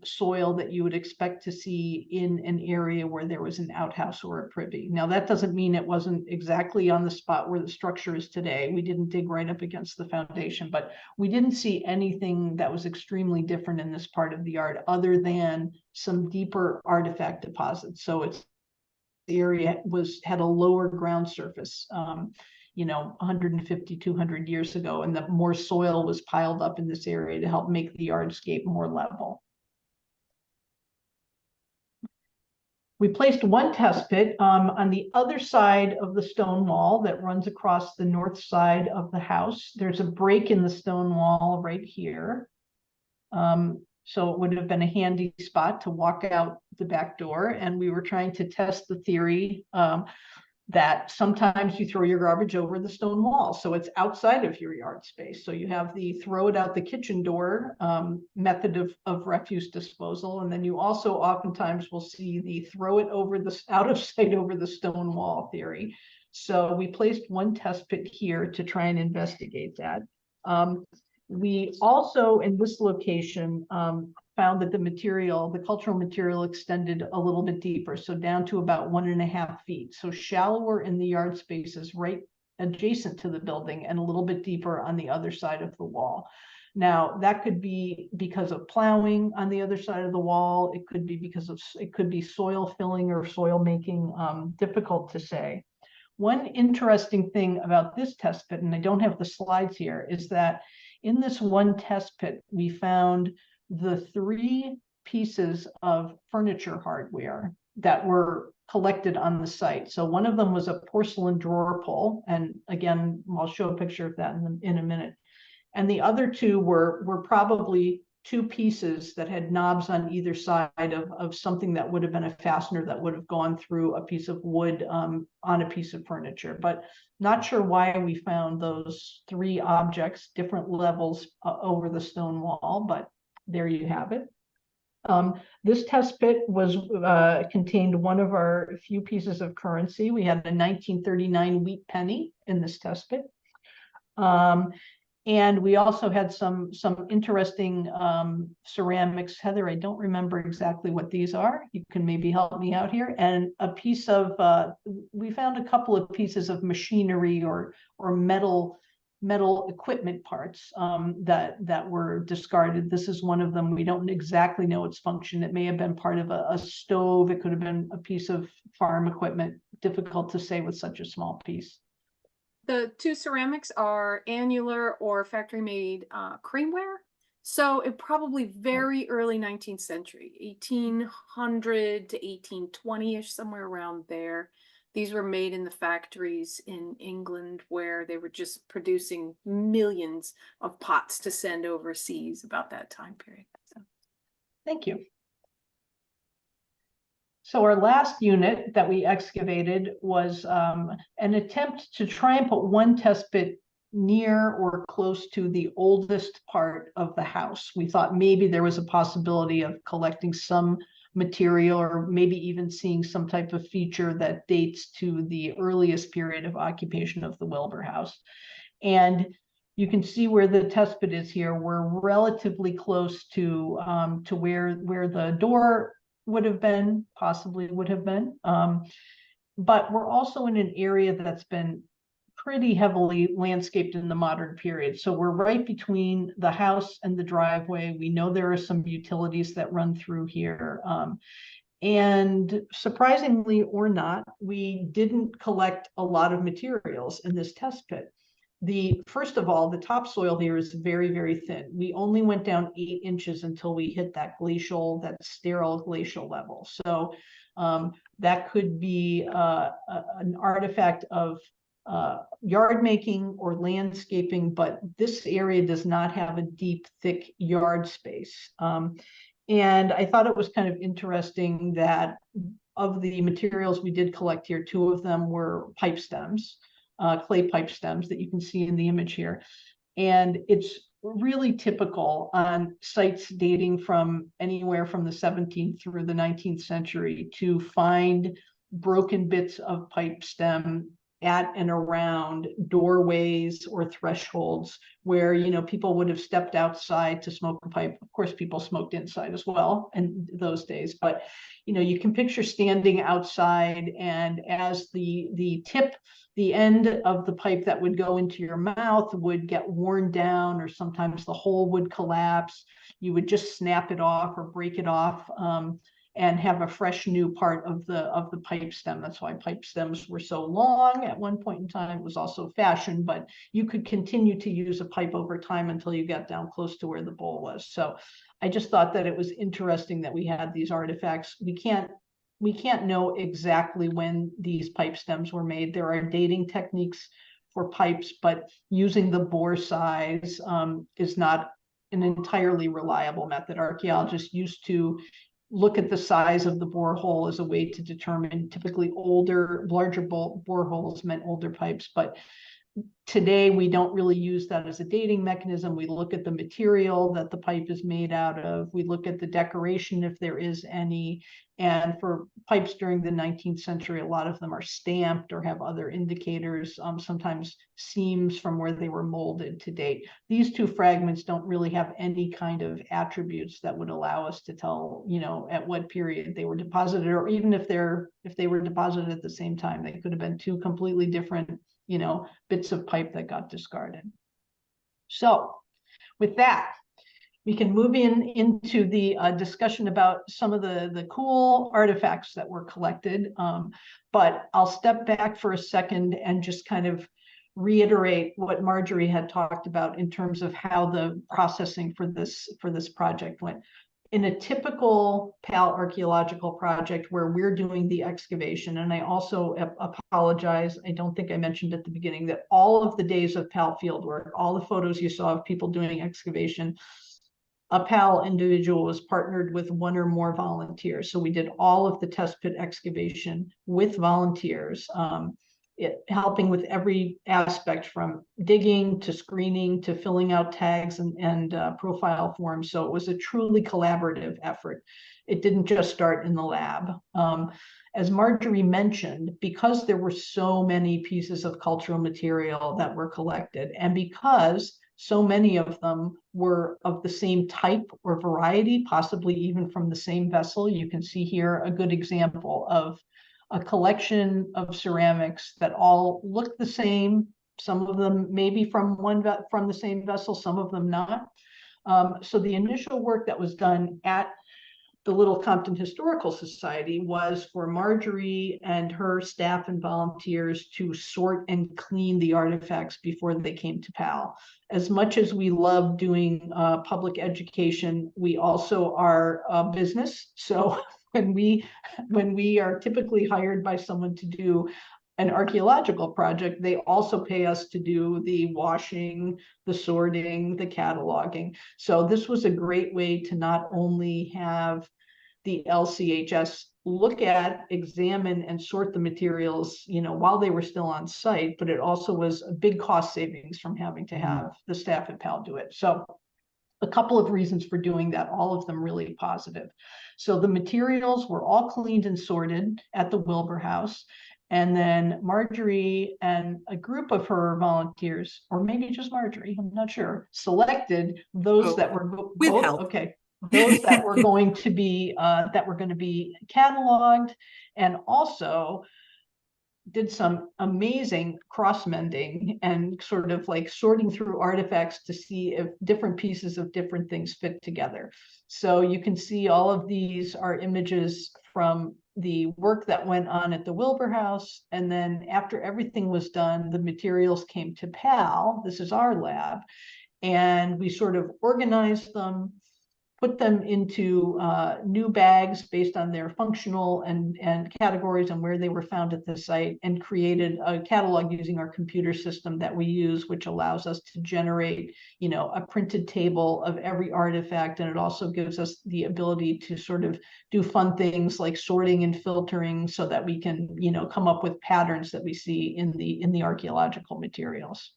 soil that you would expect to see in an area where there was an outhouse or a privy. Now, that doesn't mean it wasn't exactly on the spot where the structure is today. We didn't dig right up against the foundation, but we didn't see anything that was extremely different in this part of the yard other than some deeper artifact deposits. So it's the area had a lower ground surface. You know, 150, 200 years ago, and that more soil was piled up in this area to help make the yardscape more level. We placed one test pit on the other side of the stone wall that runs across the north side of the house. There's a break in the stone wall right here. So it would have been a handy spot to walk out the back door, and we were trying to test the theory that sometimes you throw your garbage over the stone wall, so it's outside of your yard space. So you have the throw it out the kitchen door method of refuse disposal, and then you also oftentimes will see the throw it over the out of sight over the stone wall theory. So we placed one test pit here to try and investigate that. We also, in this location, found that the cultural material extended a little bit deeper, so down to about 1.5 feet. So shallower in the yard spaces right adjacent to the building and a little bit deeper on the other side of the wall. Now, that could be because of plowing on the other side of the wall. It could be because of, it could be soil filling or soil making, difficult to say. One interesting thing about this test pit, and I don't have the slides here, is that in this one test pit, we found the 3 pieces of furniture hardware that were collected on the site. So one of them was a porcelain drawer pull, and again, I'll show a picture of that in a minute. And the other 2 were probably 2 pieces that had knobs on either side of something that would have been a fastener that would have gone through a piece of wood on a piece of furniture. But not sure why we found those 3 objects, different levels over the stone wall, but there you have it. This test pit was contained one of our few pieces of currency. We had a 1939 wheat penny in this test pit. And we also had some interesting ceramics. Heather, I don't remember exactly what these are. You can maybe help me out here. And a piece of, we found a couple of pieces of machinery or metal equipment parts that were discarded. This is one of them. We don't exactly know its function. It may have been part of a stove. It could have been a piece of farm equipment. Difficult to say with such a small piece. The 2 ceramics are annular or factory made creamware. So it probably very early 19th century, 1800 to 1820-ish, somewhere around there. These were made in the factories in England where they were just producing millions of pots to send overseas about that time period. So. Thank you. So our last unit that we excavated was an attempt to try and put one test pit near or close to the oldest part of the house. We thought maybe there was a possibility of collecting some material or maybe even seeing some type of feature that dates to the earliest period of occupation of the Wilbor House. And you can see where the test pit is here. We're relatively close to where the door would have been, possibly would have been. But we're also in an area that's been pretty heavily landscaped in the modern period. So we're right between the house and the driveway. We know there are some utilities that run through here. And surprisingly or not, we didn't collect a lot of materials in this test pit. First of all, the topsoil here is very, very thin. We only went down 8 inches until we hit that sterile glacial level. So that could be an artifact of yard making or landscaping, but this area does not have a deep, thick yard space. And I thought it was kind of interesting that of the materials we did collect here, 2 of them were pipe stems, clay pipe stems that you can see in the image here. And it's really typical on sites dating from anywhere from the 17th through the 19th century to find broken bits of pipe stem at and around doorways or thresholds where, you know, people would have stepped outside to smoke a pipe. Of course, people smoked inside as well in those days, but, you know, you can picture standing outside, and as the end of the pipe that would go into your mouth would get worn down, or sometimes the hole would collapse, you would just snap it off or break it off, and have a fresh new part of the pipe stem. That's why pipe stems were so long at one point in time. It was also fashion, but you could continue to use a pipe over time until you got down close to where the bowl was. So I just thought that it was interesting that we had these artifacts. We can't know exactly when these pipe stems were made. There are dating techniques for pipes, but using the bore size is not an entirely reliable method. Archaeologists used to look at the size of the borehole as a way to determine. Typically larger boreholes meant older pipes, but today we don't really use that as a dating mechanism. We look at the material that the pipe is made out of. We look at the decoration, if there is any. And for pipes during the 19th century, a lot of them are stamped or have other indicators, sometimes seams from where they were molded to date. These 2 fragments don't really have any kind of attributes that would allow us to tell, you know, at what period they were deposited, or even if they were deposited at the same time. They could have been 2 completely different, you know, bits of pipe that got discarded. So with that, we can move into the discussion about some of the cool artifacts that were collected. But I'll step back for a second and just kind of reiterate what Marjorie had talked about in terms of how the processing for this project went. In a typical PAL archaeological project where we're doing the excavation, and I also apologize, I don't think I mentioned at the beginning that all of the days of PAL fieldwork, all the photos you saw of people doing excavation, a PAL individual was partnered with 1 or more volunteers. So we did all of the test pit excavation with volunteers, helping with every aspect from digging to screening to filling out tags and profile forms. So it was a truly collaborative effort. It didn't just start in the lab. As Marjorie mentioned, because there were so many pieces of cultural material that were collected, and because so many of them were of the same type or variety, possibly even from the same vessel. You can see here a good example of a collection of ceramics that all look the same. Some of them maybe from the same vessel, some of them not. So the initial work that was done at the Little Compton Historical Society was for Marjorie and her staff and volunteers to sort and clean the artifacts before they came to PAL. As much as we love doing public education, we also are a business. So when we are typically hired by someone to do an archaeological project, they also pay us to do the washing, the sorting, the cataloging. So this was a great way to not only have the LCHS look at, examine, and sort the materials, while they were still on site, but it also was a big cost savings from having to have the staff at PAL do it. So a couple of reasons for doing that, all of them really positive. So the materials were all cleaned and sorted at the Wilbor House. And then Marjorie and a group of her volunteers, or maybe just Marjorie, I'm not sure, selected those that were with help. Okay, those that were going to be cataloged, and also did some amazing cross-mending and sort of like sorting through artifacts to see if different pieces of different things fit together. So you can see all of these are images from the work that went on at the Wilbor House. And then after everything was done, the materials came to PAL. This is our lab. And we sort of organized them, put them into new bags based on their functional and categories and where they were found at the site, and created a catalog using our computer system that we use, which allows us to generate, a printed table of every artifact. And it also gives us the ability to sort of do fun things like sorting and filtering so that we can, come up with patterns that we see in the archaeological materials.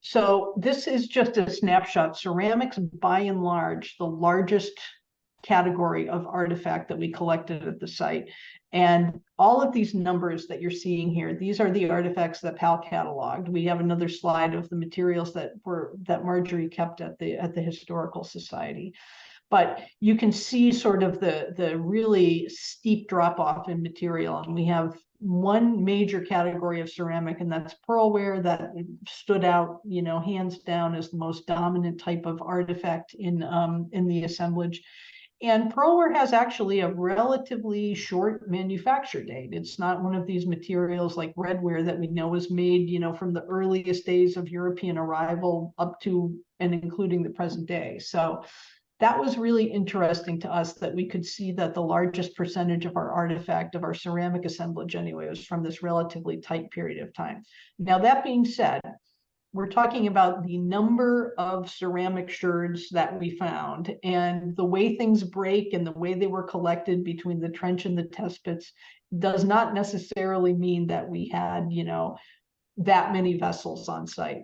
So this is just a snapshot. Ceramics, by and large, the largest category of artifact that we collected at the site. And all of these numbers that you're seeing here, these are the artifacts that PAL cataloged. We have another slide of the materials that Marjorie kept at the Historical Society. But you can see sort of the really steep drop off in material. And we have one major category of ceramic, and that's pearlware, that stood out, hands down as the most dominant type of artifact in the assemblage. And pearlware has actually a relatively short manufacture date. It's not one of these materials like redware that we know was made, from the earliest days of European arrival up to and including the present day. So that was really interesting to us, that we could see that the largest percentage of our artifact, of our ceramic assemblage anyway, was from this relatively tight period of time. Now, that being said, we're talking about the number of ceramic sherds that we found, and the way things break and the way they were collected between the trench and the test pits does not necessarily mean that we had, that many vessels on site.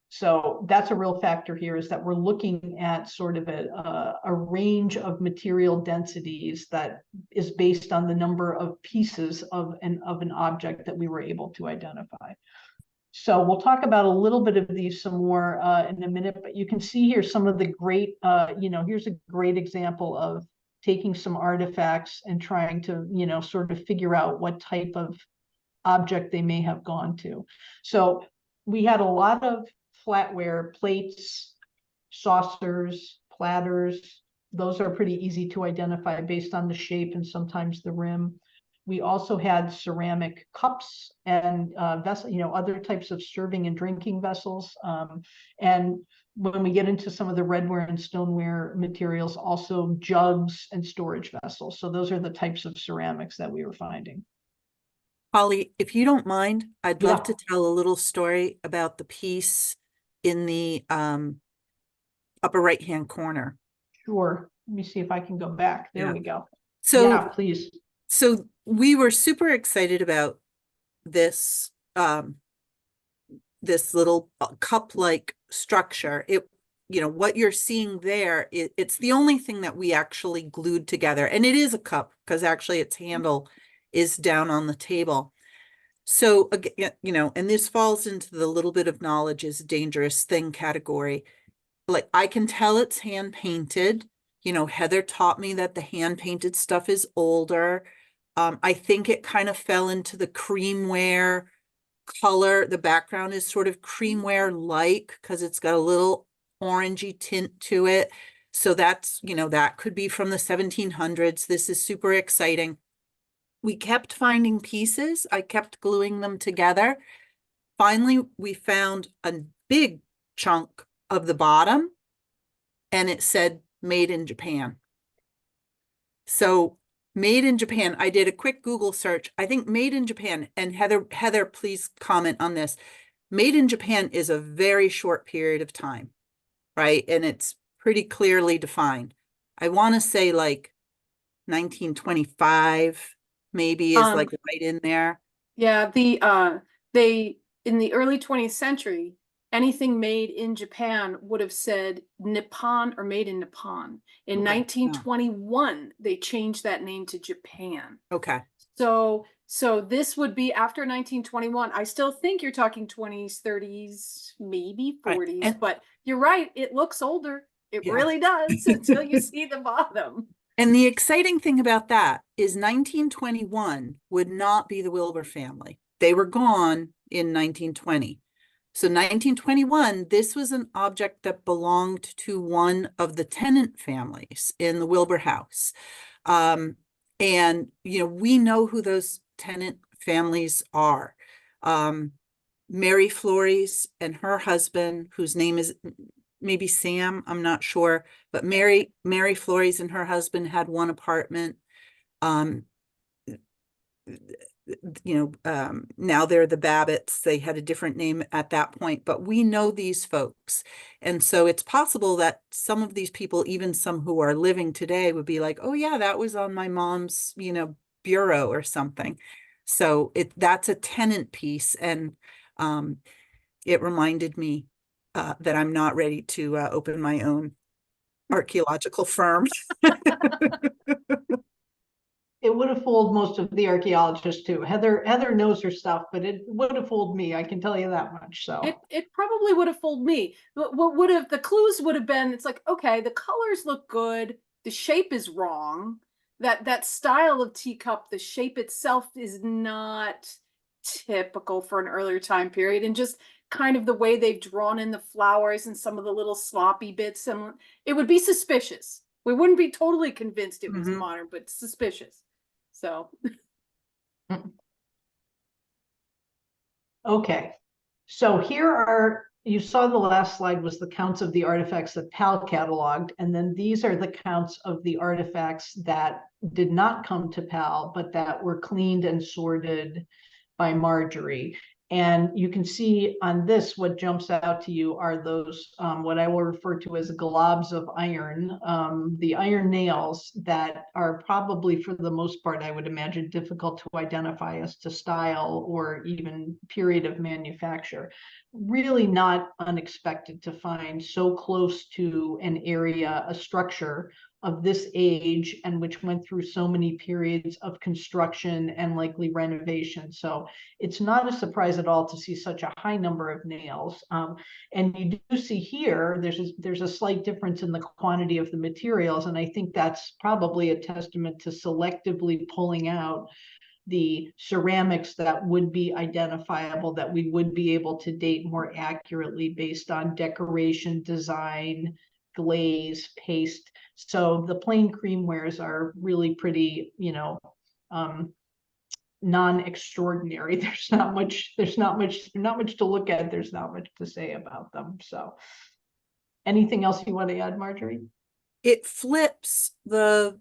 So that's a real factor here, is that we're looking at sort of a range of material densities that is based on the number of pieces of an object that we were able to identify. So we'll talk about a little bit of these some more in a minute, but you can see here some of the great, here's a great example of taking some artifacts and trying to, sort of figure out what type of object they may have gone to. So we had a lot of flatware, plates, saucers, platters. Those are pretty easy to identify based on the shape and sometimes the rim. We also had ceramic cups and vessel, other types of serving and drinking vessels. And when we get into some of the redware and stoneware materials, also jugs and storage vessels. So those are the types of ceramics that we were finding. Holly, if you don't mind, I'd love to tell a little story about the piece in the upper right-hand corner. Sure. Let me see if I can go back. There we go. So, yeah, please. So we were super excited about this this little cup-like structure. What you're seeing there, it's the only thing that we actually glued together, and it is a cup because actually its handle is down on the table. So again, and this falls into the little bit of knowledge is a dangerous thing category. Like, I can tell it's hand painted. Heather taught me that the hand painted stuff is older. I think it kind of fell into the creamware color. The background is sort of creamware-like because it's got a little orangey tint to it. So that's, that could be from the 1700s. This is super exciting. We kept finding pieces. I kept gluing them together. Finally, we found a big chunk of the bottom, and it said made in Japan. So made in Japan, I did a quick Google search. I think made in Japan, and Heather, please comment on this. Made in Japan is a very short period of time, right? And it's pretty clearly defined. I want to say like 1925 maybe is like right in there. Yeah, they in the early 20th century, anything made in Japan would have said Nippon or made in Nippon. In Okay. 1921, they changed that name to Japan. Okay. So this would be after 1921. I still think you're talking 20s, 30s, maybe Right. 40s, And but you're right, it looks older. It yeah. really does until you see the bottom. And the exciting thing about that is 1921 would not be the Wilbur family. They were gone in 1920. So 1921, this was an object that belonged to one of the tenant families in the Wilbor House. And, you know, we know who those tenant families are. Mary Flores and her husband, whose name is maybe Sam, I'm not sure, but Mary Flores and her husband had one apartment. Now they're the Babbitts. They had a different name at that point, but we know these folks. And so it's possible that some of these people, even some who are living today, would be like, oh yeah, that was on my mom's, bureau or something. So that's a tenant piece. And it reminded me that I'm not ready to open my own archaeological firm. It would have fooled most of the archaeologists too. Heather knows her stuff, but it would have fooled me. I can tell you that much. So it probably would have fooled me. What would have the clues would have been? It's like, okay, the colors look good. The shape is wrong. That style of teacup, the shape itself is not typical for an earlier time period, and just kind of the way they've drawn in the flowers and some of the little sloppy bits, and it would be suspicious. We wouldn't be totally convinced it was modern, but suspicious. So okay, so you saw the last slide was the counts of the artifacts that PAL cataloged, and then these are the counts of the artifacts that did not come to PAL, but that were cleaned and sorted by Marjorie. And you can see on this, what jumps out to you are those, what I will refer to as globs of iron, the iron nails that are probably, for the most part, I would imagine, difficult to identify as to style or even period of manufacture. Really not unexpected to find so close to an area, a structure of this age, and which went through so many periods of construction and likely renovation. So it's not a surprise at all to see such a high number of nails. And you do see here, there's a slight difference in the quantity of the materials. And I think that's probably a testament to selectively pulling out the ceramics that would be identifiable, that we would be able to date more accurately based on decoration, design, glaze, paste. So the plain creamwares are really pretty, non-extraordinary. There's not much to look at. There's not much to say about them. So anything else you want to add, Marjorie? It flips the,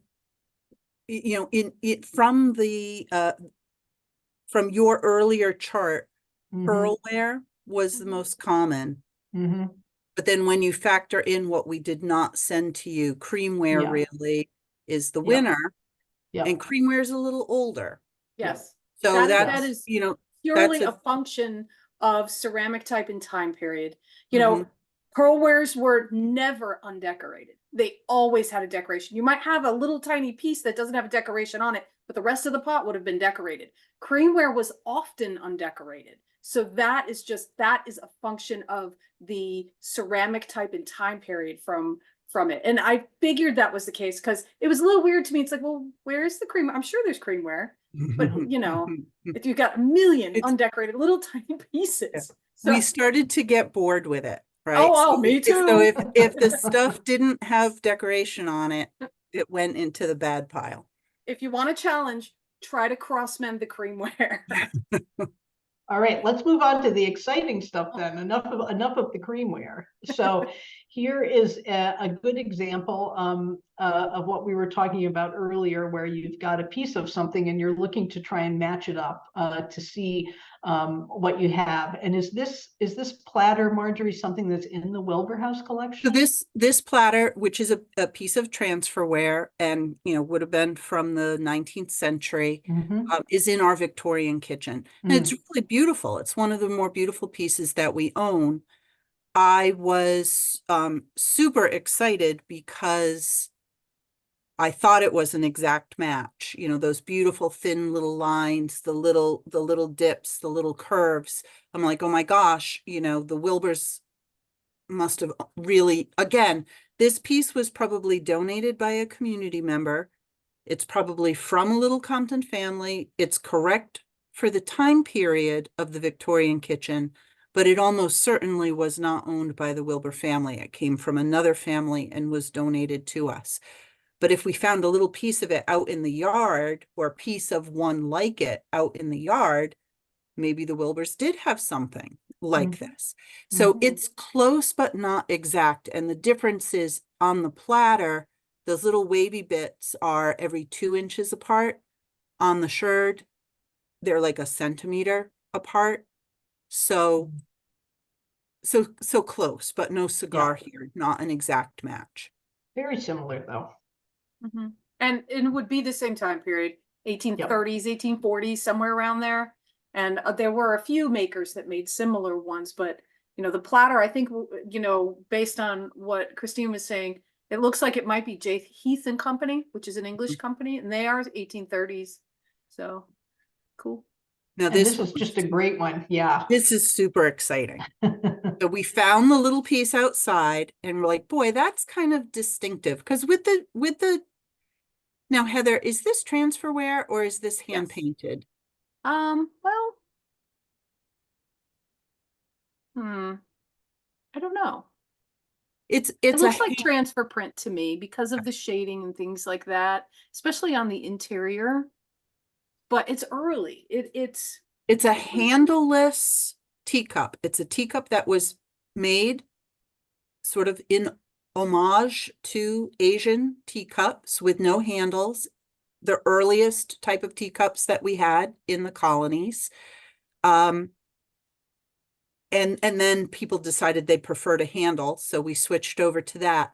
from your earlier chart, pearlware was the most common. But then when you factor in what we did not send to you, creamware really is the winner. And creamware is a little older. yes. So that is purely that's a function of ceramic type and time period. Pearlwares were never undecorated. They always had a decoration. You might have a little tiny piece that doesn't have a decoration on it, but the rest of the pot would have been decorated. Creamware was often undecorated. So that is a function of the ceramic type and time period from it. And I figured that was the case because it was a little weird to me. It's like, well, where's the cream? I'm sure there's creamware, but if you've got a million undecorated little tiny pieces. Yeah. So, we started to get bored with it, right? Oh, me too. So if the stuff didn't have decoration on it, it went into the bad pile. If you want a challenge, try to cross-mend the creamware. All right, let's move on to the exciting stuff then. Enough of the creamware. So here is a good example of what we were talking about earlier, where you've got a piece of something and you're looking to try and match it up to see what you have. And is this platter, Marjorie, something that's in the Wilbor House collection? So this platter, which is a piece of transferware and, you know, would have been from the 19th century, is in our Victorian kitchen. And it's really beautiful. It's one of the more beautiful pieces that we own. I was super excited because I thought it was an exact match. You know, those beautiful thin little lines, the little dips, the little curves. I'm like, oh my gosh, you know, the Wilbors must have really, again, this piece was probably donated by a community member. It's probably from a Little Compton family. It's correct for the time period of the Victorian kitchen, but it almost certainly was not owned by the Wilbor family. It came from another family and was donated to us. But if we found a little piece of it out in the yard, or a piece of one like it out in the yard, maybe the Wilbors did have something like this. So it's close, but not exact. And the difference is on the platter, those little wavy bits are every 2 inches apart. On the sherd, they're like a centimeter apart. So close, but no cigar here, not an exact match. Very similar though. And it would be the same time period, 1830s, 1840s, somewhere around there. And there were a few makers that made similar ones, but you know, the platter, I think, you know, based on what Christine was saying, it looks like it might be J. Heath and Company, which is an English company, and they are 1830s. So cool. Now this is just a great one. Yeah. This is super exciting. So we found the little piece outside and we're like, boy, that's kind of distinctive. Because with the now, Heather, is this transferware or is this hand painted? Well, I don't know. It looks like transfer print to me because of the shading and things like that, especially on the interior. But it's early. It's a handleless teacup. It's a teacup that was made sort of in homage to Asian teacups with no handles, the earliest type of teacups that we had in the colonies. And then people decided they preferred a handle, so we switched over to that.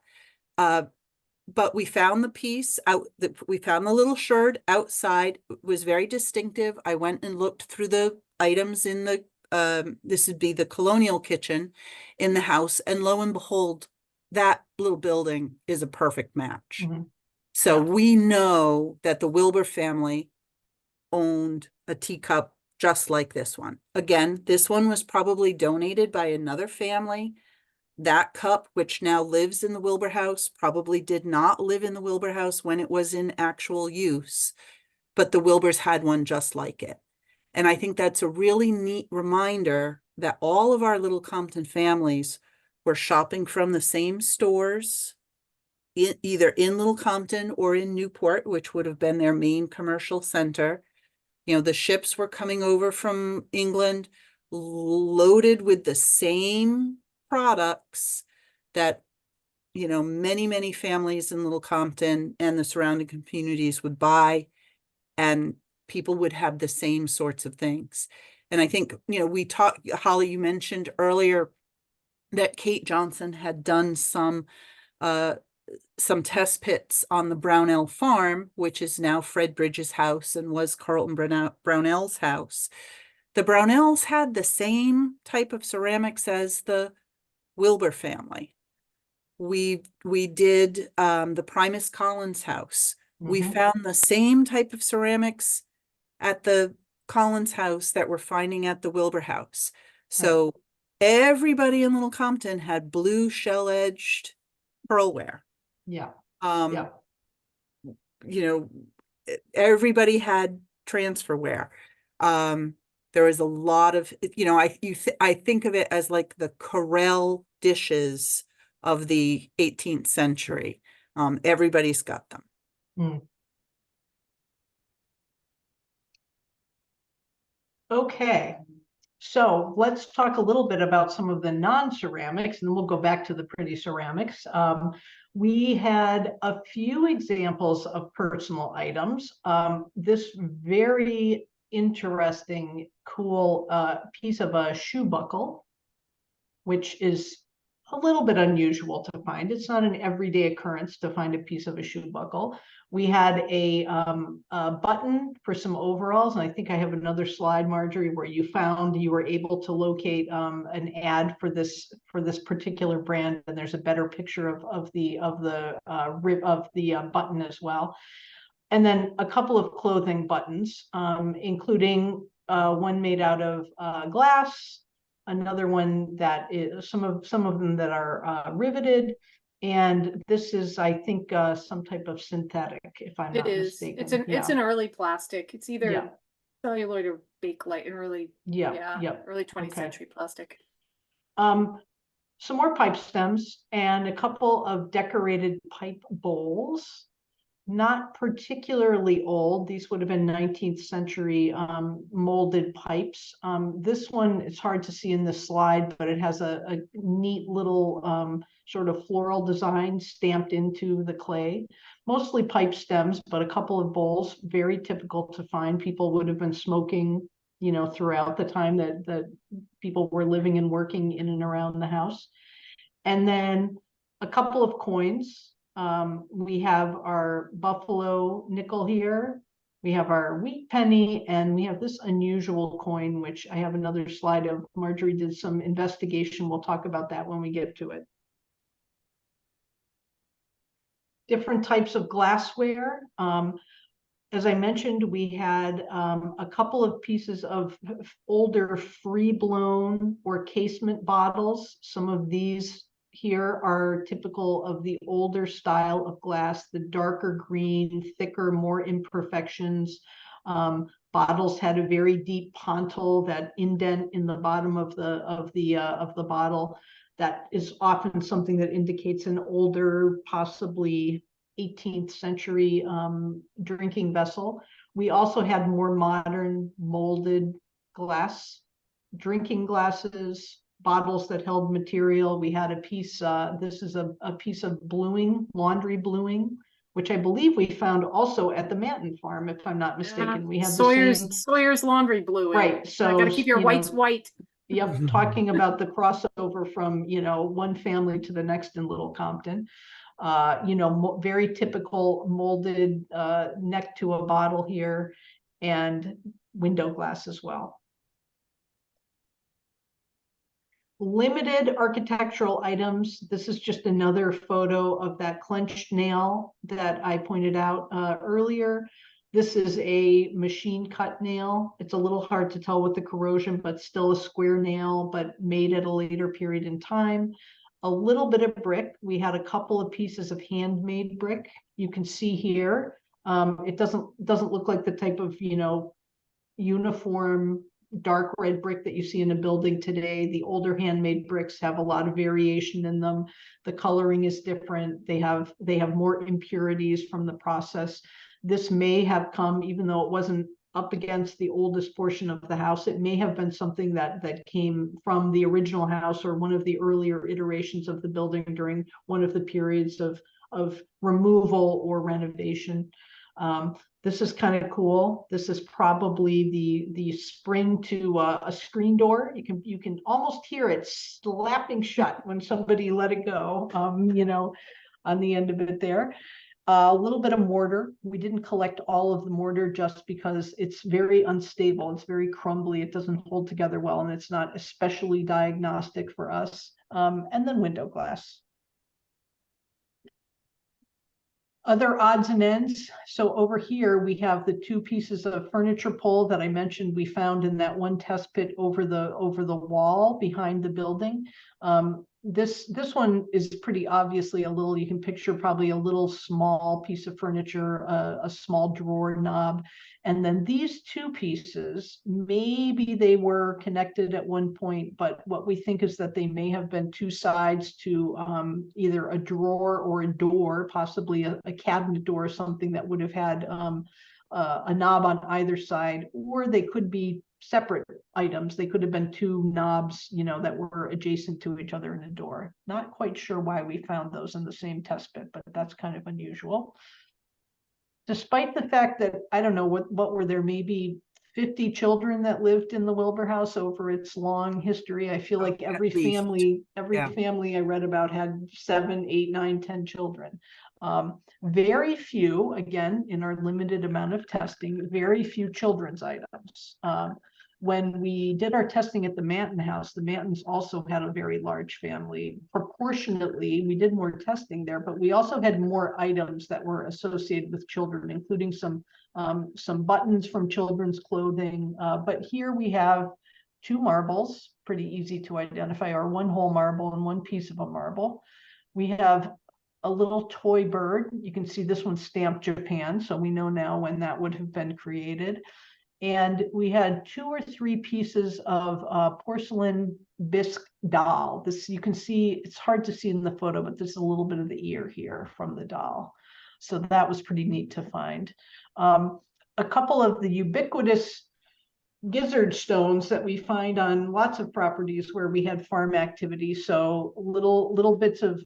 But we found the piece out, we found the little sherd outside. It was very distinctive. I went and looked through the items in the, this would be the colonial kitchen in the house, and lo and behold, that little building is a perfect match. So we know that the Wilbor family owned a teacup just like this one. Again, this one was probably donated by another family. That cup, which now lives in the Wilbor House, probably did not live in the Wilbor House when it was in actual use, but the Wilbors had one just like it. And I think that's a really neat reminder that all of our Little Compton families were shopping from the same stores, either in Little Compton or in Newport, which would have been their main commercial center. You know, the ships were coming over from England loaded with the same products that, you know, many families in Little Compton and the surrounding communities would buy, and people would have the same sorts of things. And I think, you know, we talked, Holly, you mentioned earlier that Kate Johnson had done some test pits on the Brownell farm, which is now Fred Bridges' house and was Carlton Brownell's house. The Brownells had the same type of ceramics as the Wilbor family. We did the Primus Collins house. We found the same type of ceramics at the Collins house that we're finding at the Wilbor house. So everybody in Little Compton had blue shell-edged pearlware. You know, everybody had transferware. There was a lot of, you know, I think of it as like the Corelle dishes of the 18th century. Everybody's got them. Okay, So let's talk a little bit about some of the non-ceramics, and then we'll go back to the pretty ceramics. We had a few examples of personal items. This very interesting, cool piece of a shoe buckle, which is a little bit unusual to find. It's not an everyday occurrence to find a piece of a shoe buckle. We had a button for some overalls, and I think I have another slide, Marjorie, where you were able to locate an ad for this particular brand, and there's a better picture of the button as well. And then a couple of clothing buttons, including one made out of glass, another one that is some of them that are riveted, and this is, I think, some type of synthetic, if I'm not mistaken. It's an early plastic. It's either Yeah. celluloid or bakelite, an early early 20th Okay. century plastic. Some more pipe stems and a couple of decorated pipe bowls. Not particularly old. These would have been 19th century molded pipes. This one, it's hard to see in this slide, but it has a neat little sort of floral design stamped into the clay. Mostly pipe stems, but a couple of bowls, very typical to find. People would have been smoking, you know, throughout the time that people were living and working in and around the house. And then a couple of coins. We have our buffalo nickel here. We have our wheat penny, and we have this unusual coin, which I have another slide of. Marjorie did some investigation. We'll talk about that when we get to it. Different types of glassware. As I mentioned, we had a couple of pieces of older free-blown or casement bottles. Some of these here are typical of the older style of glass, the darker green, thicker, more imperfections. Bottles had a very deep pontil, that indent in the bottom of the bottle. That is often something that indicates an older, possibly 18th century drinking vessel. We also had more modern molded glass, drinking glasses, bottles that held material. We had a piece, this is a piece of bluing, laundry bluing, which I believe we found also at the Manton farm, if I'm not mistaken. We had Sawyer's laundry bluing. Right. So gotta keep your whites white. Yep, talking about the crossover from, you know, one family to the next in Little Compton. You know, very typical molded neck to a bottle here, and window glass as well. Limited architectural items. This is just another photo of that clenched nail that I pointed out earlier. This is a machine cut nail. It's a little hard to tell with the corrosion, but still a square nail, but made at a later period in time. A little bit of brick. We had a couple of pieces of handmade brick. You can see here. It doesn't look like the type of, you know, uniform dark red brick that you see in a building today. The older handmade bricks have a lot of variation in them. The coloring is different. They have more impurities from the process. This may have come, even though it wasn't up against the oldest portion of the house, it may have been something that came from the original house or one of the earlier iterations of the building during one of the periods of removal or renovation. This is kind of cool. This is probably the spring to a screen door. You can almost hear it slapping shut when somebody let it go, you know, on the end of it there. A little bit of mortar. We didn't collect all of the mortar just because it's very unstable. It's very crumbly. It doesn't hold together well, and it's not especially diagnostic for us. And then window glass. Other odds and ends. So over here, we have the two pieces of furniture pole that I mentioned we found in that one test pit over the wall behind the building. This one is pretty obviously a little, you can picture probably a little small piece of furniture, a small drawer knob. And then these two pieces, maybe they were connected at one point, but what we think is that they may have been two sides to either a drawer or a door, possibly a cabinet door, something that would have had a knob on either side, or they could be separate items. They could have been two knobs, you know, that were adjacent to each other in a door. Not quite sure why we found those in the same test pit, but that's kind of unusual. Despite the fact that, I don't know, what were there, maybe 50 children that lived in the Wilbor House over its long history. I feel like every family I read about had 7, 8, 9, 10 children. Very few, again, in our limited amount of testing, very few children's items. When we did our testing at the Manton House, the Mantons also had a very large family. Proportionately, we did more testing there, but we also had more items that were associated with children, including some buttons from children's clothing. But here we have 2 marbles, pretty easy to identify, or 1 whole marble and 1 piece of a marble. We have a little toy bird. You can see this one's stamped Japan, so we know now when that would have been created. And we had 2 or 3 pieces of porcelain bisque doll. This, you can see, it's hard to see in the photo, but there's a little bit of the ear here from the doll. So that was pretty neat to find. A couple of the ubiquitous gizzard stones that we find on lots of properties where we had farm activity. So little bits of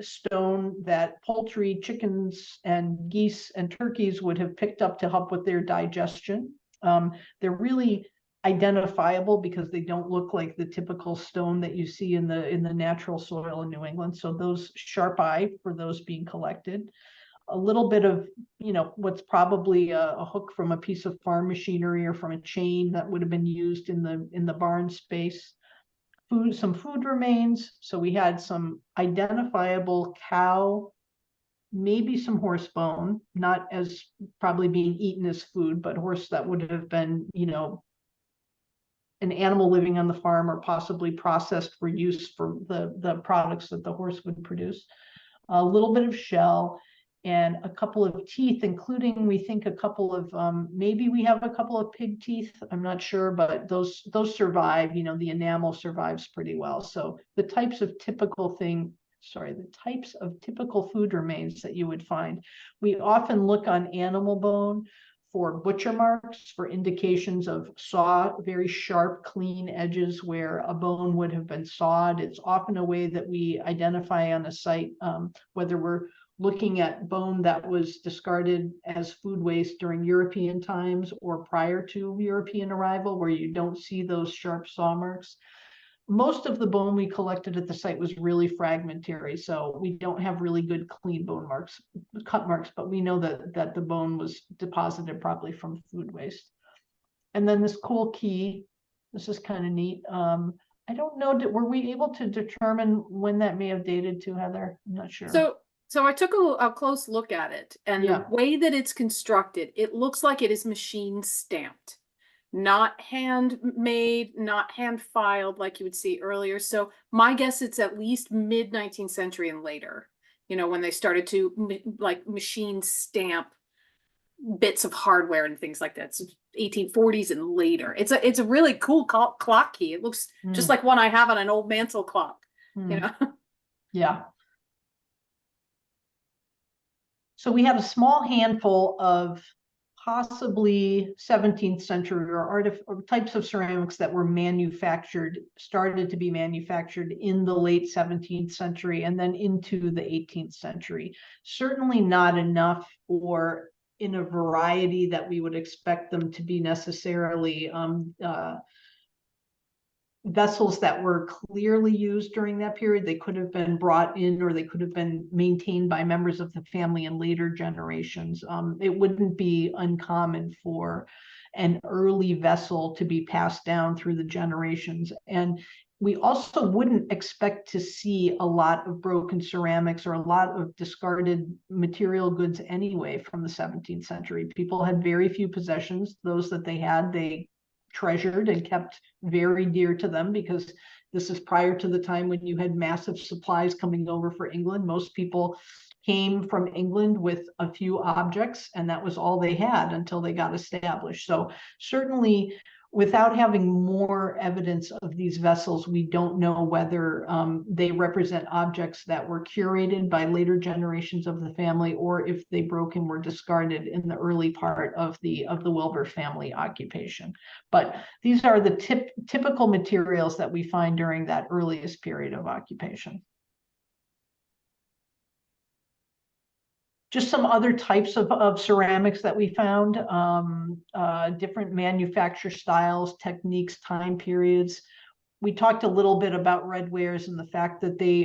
stone that poultry, chickens, and geese and turkeys would have picked up to help with their digestion. They're really identifiable because they don't look like the typical stone that you see in the natural soil in New England. So those, sharp eye for those being collected. A little bit of, you know, what's probably a hook from a piece of farm machinery or from a chain that would have been used in the barn space. Some food remains. So we had some identifiable cow, maybe some horse bone, not as probably being eaten as food, but horse that would have been, you know, an animal living on the farm or possibly processed for use for the products that the horse would produce. A little bit of shell and a couple of teeth, including, we think, a couple of, maybe we have a couple of pig teeth, I'm not sure, but those survive, you know, the enamel survives pretty well. So the types of typical food remains that you would find. We often look on animal bone for butcher marks, for indications of very sharp, clean edges where a bone would have been sawed. It's often a way that we identify on a site, whether we're looking at bone that was discarded as food waste during European times or prior to European arrival, where you don't see those sharp saw marks. Most of the bone we collected at the site was really fragmentary, so we don't have really good clean bone marks, cut marks, but we know that the bone was deposited probably from food waste. And then this cool key, this is kind of neat. I don't know, were we able to determine when that may have dated to, Heather? I'm not sure. So I took a close look at it, and the way that it's constructed, it looks like it is machine stamped, not handmade, not hand filed like you would see earlier. So my guess, it's at least mid 19th century and later, you know, when they started to like machine stamp bits of hardware and things like that. So 1840s and later. It's a really cool clock key. It looks just like one I have on an old mantle clock, you know? Yeah. So we have a small handful of possibly 17th century or types of ceramics that were started to be manufactured in the late 17th century and then into the 18th century. Certainly not enough or in a variety that we would expect them to be necessarily vessels that were clearly used during that period. They could have been brought in or they could have been maintained by members of the family in later generations. It wouldn't be uncommon for an early vessel to be passed down through the generations. And we also wouldn't expect to see a lot of broken ceramics or a lot of discarded material goods anyway from the 17th century. People had very few possessions. Those that they had, they treasured and kept very dear to them, because this is prior to the time when you had massive supplies coming over for England. Most people came from England with a few objects, and that was all they had until they got established. So certainly without having more evidence of these vessels, we don't know whether they represent objects that were curated by later generations of the family, or if they broke and were discarded in the early part of the Wilbor family occupation. But these are the typical materials that we find during that earliest period of occupation. Just some other types of ceramics that we found, different manufacture styles, techniques, time periods. We talked a little bit about redwares and the fact that they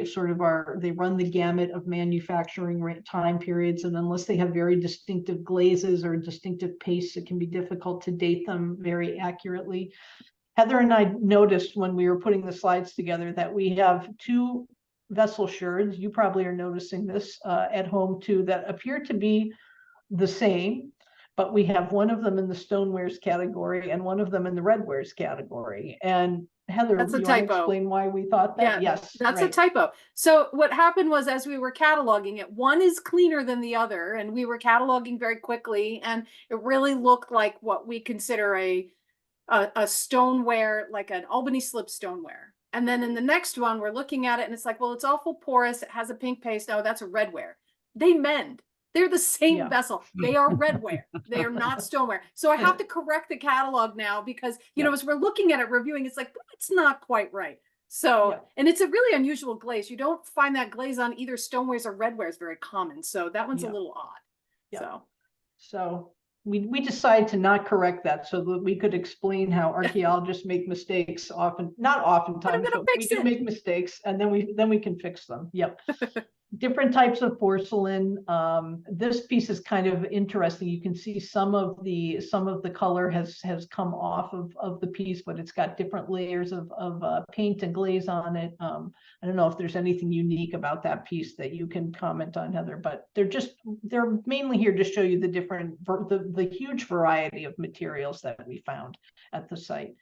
they run the gamut of manufacturing time periods, and unless they have very distinctive glazes or distinctive pastes, it can be difficult to date them very accurately. Heather and I noticed when we were putting the slides together that we have two vessel sherds. You probably are noticing this at home too, that appear to be the same, but we have one of them in the stonewares category and one of them in the redwares category. And Heather, That's a you want to typo. explain why we thought that? Yeah, Yes, that's right. a typo. So what happened was, as we were cataloging it, one is cleaner than the other, and we were cataloging very quickly, and it really looked like what we consider a stoneware, like an Albany slip stoneware. And then in the next one, we're looking at it and it's like, well, it's awful porous. It has a pink paste. Oh, that's a redware. They mend. They're the same vessel. They are redware. They are not stoneware. So I have to correct the catalog now because, you know, as we're looking at it, reviewing, it's like, it's not quite right. So, and it's a really unusual glaze. You don't find that glaze on either stonewares or redwares very common. So that one's a little odd. So we decided to not correct that so that we could explain how archaeologists make mistakes not oftentimes, but we do make mistakes, and then we can fix them. Yep. Different types of porcelain. This piece is kind of interesting. You can see some of the color has come off of the piece, but it's got different layers of paint and glaze on it. I don't know if there's anything unique about that piece that you can comment on, Heather, but they're mainly here to show you the huge variety of materials that we found at the site.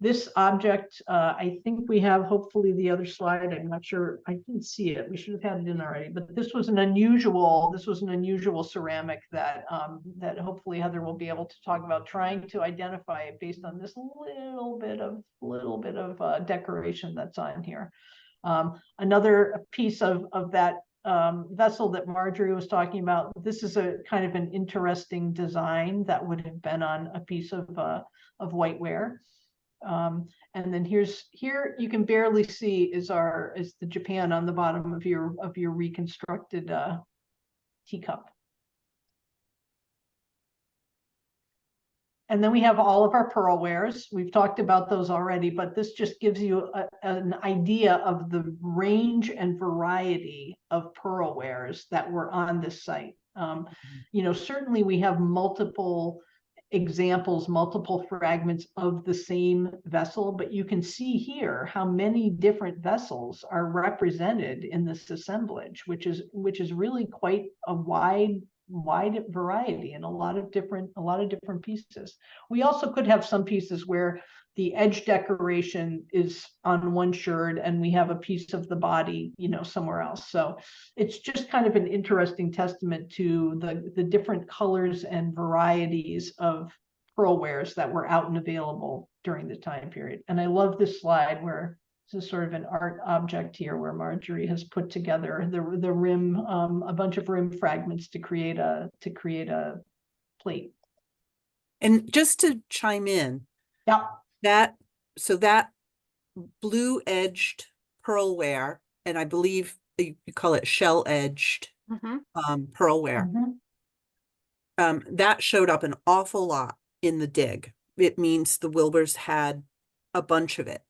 This object, I think we have hopefully the other slide. I'm not sure. I didn't see it. We should have had it in already. But this was an unusual ceramic that that hopefully Heather will be able to talk about, trying to identify it based on this little bit of decoration that's on here. Another piece of that vessel that Marjorie was talking about. This is a kind of an interesting design that would have been on a piece of whiteware. And then here you can barely see is the Japan on the bottom of your reconstructed teacup. And then we have all of our pearlwares. We've talked about those already, but this just gives you an idea of the range and variety of pearlwares that were on this site. You know, certainly we have multiple examples, multiple fragments of the same vessel, but you can see here how many different vessels are represented in this assemblage, which is really quite a wide variety and a lot of different pieces. We also could have some pieces where the edge decoration is on one sherd and we have a piece of the body, you know, somewhere else. So it's just kind of an interesting testament to the different colors and varieties of pearlwares that were out and available during the time period. And I love this slide where this is sort of an art object here where Marjorie has put together the rim, a bunch of rim fragments to create a plate. And just to chime in, that blue edged pearlware, and I believe you call it shell edged pearlware, that showed up an awful lot in the dig. It means the Wilbors had a bunch of it.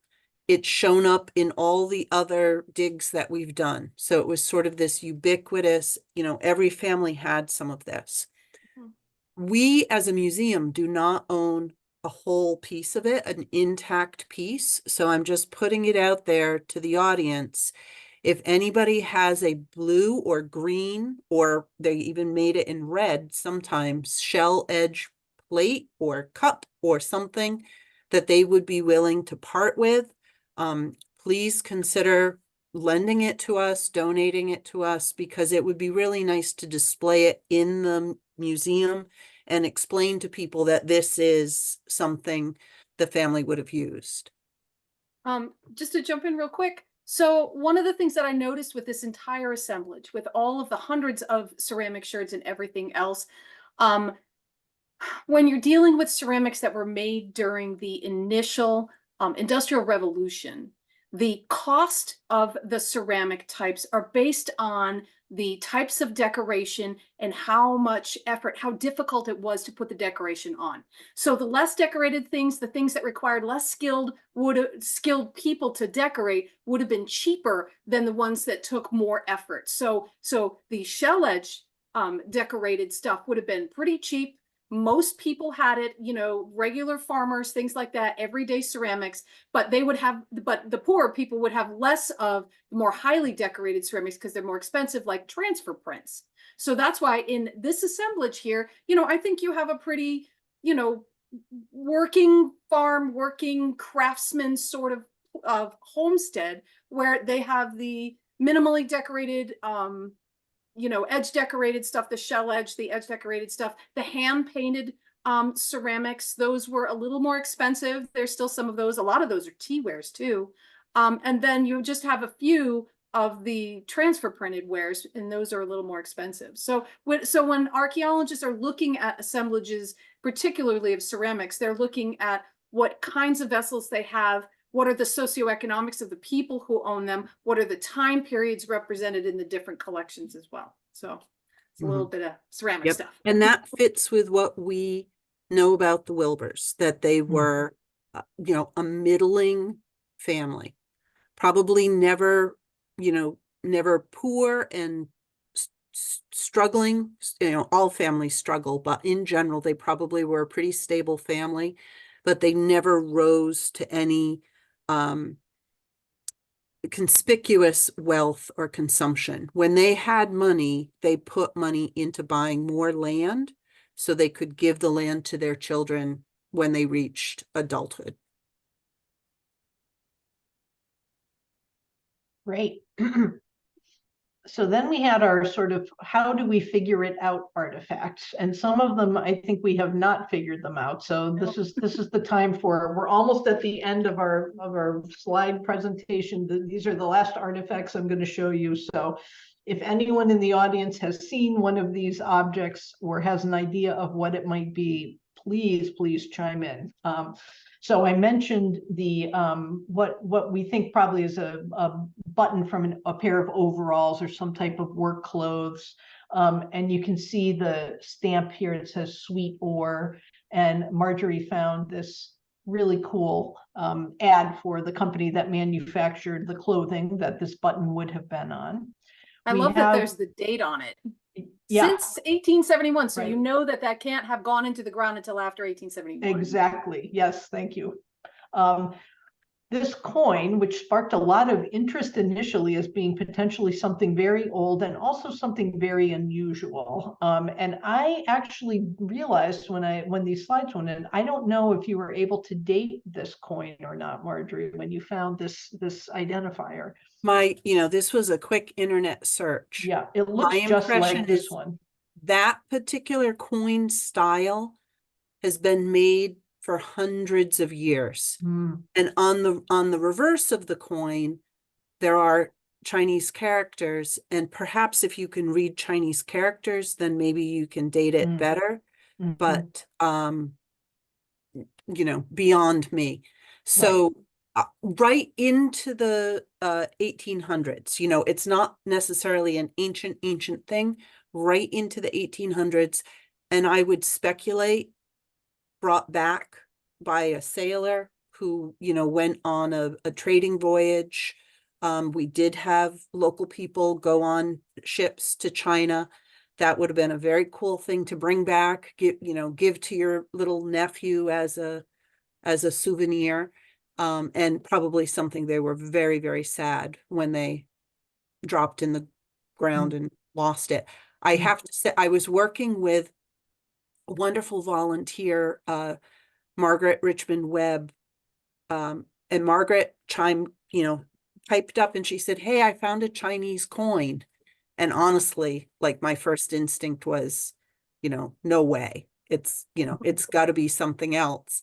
It's shown up in all the other digs that we've done. So it was sort of this ubiquitous, you know, every family had some of this. We as a museum do not own a whole piece of it, an intact piece. So I'm just putting it out there to the audience. If anybody has a blue or green, or they even made it in red, sometimes shell edge plate or cup or something that they would be willing to part with, please consider lending it to us, donating it to us, because it would be really nice to display it in the museum and explain to people that this is something the family would have used. Just to jump in real quick. So one of the things that I noticed with this entire assemblage, with all of the hundreds of ceramic sherds and everything else, when you're dealing with ceramics that were made during the initial Industrial Revolution, the cost of the ceramic types are based on the types of decoration and how much effort, how difficult it was to put the decoration on. So the less decorated things, the things that required less skilled people to decorate, would have been cheaper than the ones that took more effort. So the shell edge decorated stuff would have been pretty cheap. Most people had it, you know, regular farmers, things like that, everyday ceramics, but the poorer people would have less of the more highly decorated ceramics because they're more expensive, like transfer prints. So that's why in this assemblage here, you know, I think you have a pretty, you know, working farm, working craftsman sort of homestead, where they have the minimally decorated, you know, edge decorated stuff, the shell edge, the edge decorated stuff, the hand painted ceramics. Those were a little more expensive. There's still some of those. A lot of those are tea wares too. And then you just have a few of the transfer printed wares, and those are a little more expensive. So when archaeologists are looking at assemblages, particularly of ceramics, they're looking at what kinds of vessels they have, what are the socioeconomics of the people who own them, what are the time periods represented in the different collections as well. So it's a little bit of ceramic stuff. And that fits with what we know about the Wilbors, that they were, you know, a middling family, probably never, you know, never poor and struggling. You know, all families struggle, but in general, they probably were a pretty stable family, but they never rose to any conspicuous wealth or consumption. When they had money, they put money into buying more land so they could give the land to their children when they reached adulthood. Great. So then we had our sort of, how do we figure it out artifacts? And some of them, I think we have not figured them out. So this is the time for, we're almost at the end of our slide presentation. These are the last artifacts I'm going to show you. So if anyone in the audience has seen one of these objects or has an idea of what it might be, please chime in. So I mentioned the what we think probably is a button from a pair of overalls or some type of work clothes. And you can see the stamp here. It says sweet ore. And Marjorie found this really cool ad for the company that manufactured the clothing that this button would have been on. I love that there's the date on it. Yeah. Since 1871. So Right. you know that can't have gone into the ground until after 1871. Exactly. Yes, thank you. This coin, which sparked a lot of interest initially as being potentially something very old and also something very unusual. And I actually realized when these slides went in, I don't know if you were able to date this coin or not, Marjorie, when you found this identifier. This was a quick internet search. Yeah, it looks just like this one. That particular coin style has been made for hundreds of years. And on the reverse of the coin, there are Chinese characters. And perhaps if you can read Chinese characters, then maybe you can date it better. But, beyond me. So right into the 1800s, it's not necessarily an ancient thing, right into the 1800s. And I would speculate brought back by a sailor who, went on a trading voyage. We did have local people go on ships to China. That would have been a very cool thing to bring back, give to your little nephew as a souvenir. And probably something they were very, very sad when they dropped in the ground and lost it. I have to say, I was working with a wonderful volunteer, Margaret Richmond Webb, and Margaret piped up and she said, "Hey, I found a Chinese coin." And honestly, like my first instinct was, no way. it's, you know, it's got to be something else.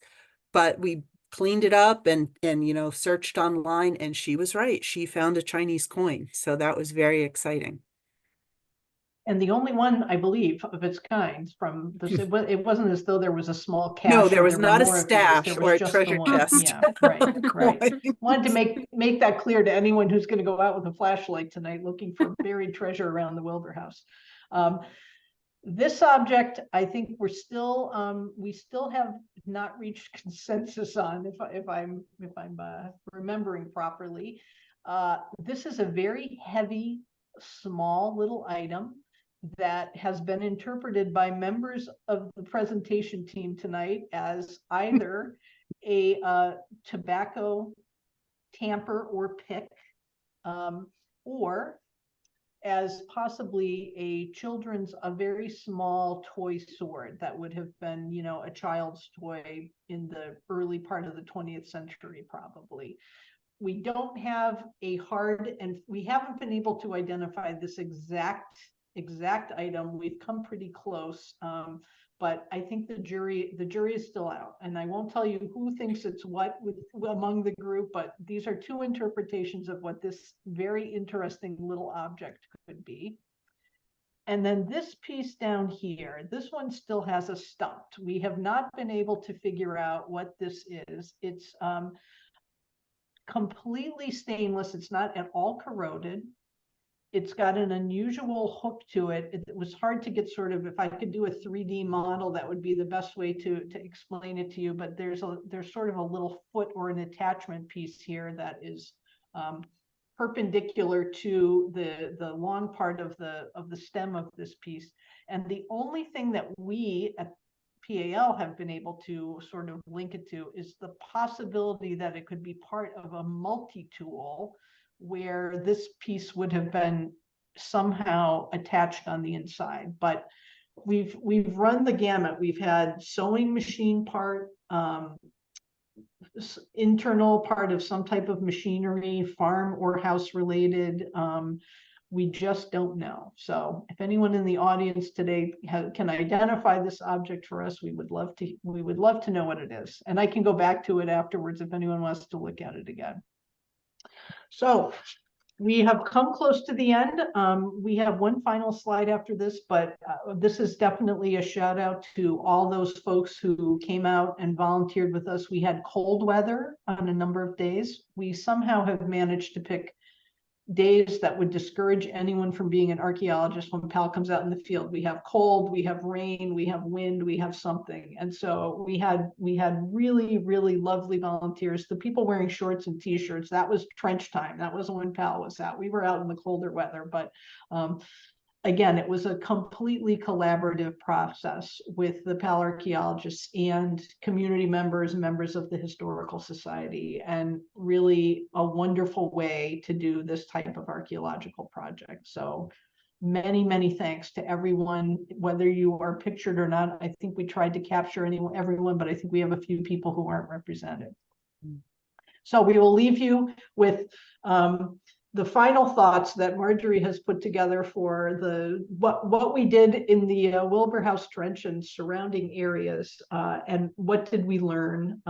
But we cleaned it up and, you know, searched online, and she was right. She found a Chinese coin. So that was very exciting. And the only one, I believe, of its kind from this, it wasn't as though there was a small cache. No, there or was were not a more of these. stash There or was a just the treasure one. chest. Yeah, right, right. Coin. Wanted to make that clear to anyone who's going to go out with a flashlight tonight looking for buried treasure around the Wilbor House. This object, I think we still have not reached consensus on, if I'm remembering properly. This is a very heavy, small little item that has been interpreted by members of the presentation team tonight as either a tobacco tamper or pick, or as possibly a very small toy sword that would have been, you know, a child's toy in the early part of the 20th century, probably. We don't have a hard, and we haven't been able to identify this exact item. We've come pretty close, but I think the jury is still out, and I won't tell you who thinks it's what among the group, but these are two interpretations of what this very interesting little object could be. And then this piece down here, this one still has a stumped. We have not been able to figure out what this is. It's completely stainless. It's not at all corroded. It's got an unusual hook to it. It was hard to get sort of, if I could do a 3D model, that would be the best way to explain it to you. But there's sort of a little foot or an attachment piece here that is perpendicular to the long part of the stem of this piece. And the only thing that we at PAL have been able to sort of link it to is the possibility that it could be part of a multi-tool, where this piece would have been somehow attached on the inside. But we've run the gamut. We've had sewing machine part, internal part of some type of machinery, farm or house related. We just don't know. So if anyone in the audience today can identify this object for us, we would love to know what it is. And I can go back to it afterwards if anyone wants to look at it again. So we have come close to the end. We have one final slide after this, but this is definitely a shout out to all those folks who came out and volunteered with us. We had cold weather on a number of days. We somehow have managed to pick days that would discourage anyone from being an archaeologist when PAL comes out in the field. We have cold, we have rain, we have wind, we have something. And so we had really, really lovely volunteers. The people wearing shorts and t-shirts, that was trench time. That wasn't when PAL was out. We were out in the colder weather, but again, it was a completely collaborative process with the PAL archaeologists and community members of the Historical Society, and really a wonderful way to do this type of archaeological project. So many, many thanks to everyone, whether you are pictured or not. I think we tried to capture everyone, but I think we have a few people who aren't represented. So we will leave you with the final thoughts that Marjorie has put together for what we did in the Wilbor House Trench and surrounding areas, and what did we learn?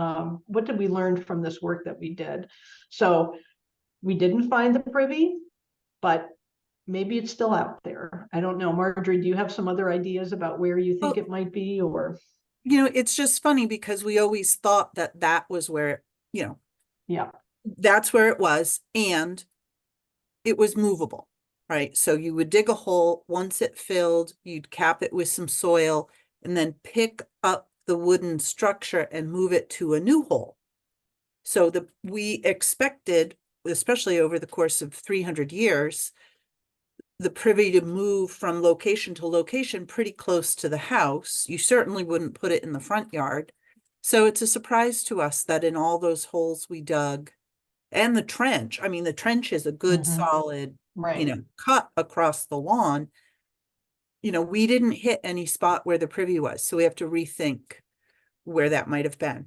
What did we learn from this work that we did? So we didn't find the privy, but maybe it's still out there. I don't know. Marjorie, do you have some other ideas about where you think it might be? Or, you know, it's just funny because we always thought that was where, you know, yeah, that's where it was. And it was movable, right? So you would dig a hole. Once it filled, you'd cap it with some soil and then pick up the wooden structure and move it to a new hole. So we expected, especially over the course of 300 years, the privy to move from location to location pretty close to the house. You certainly wouldn't put it in the front yard. So it's a surprise to us that in all those holes we dug, and the trench, I mean, the trench is a good solid, right, you know, cut across the lawn. You know, we didn't hit any spot where the privy was, so we have to rethink where that might have been.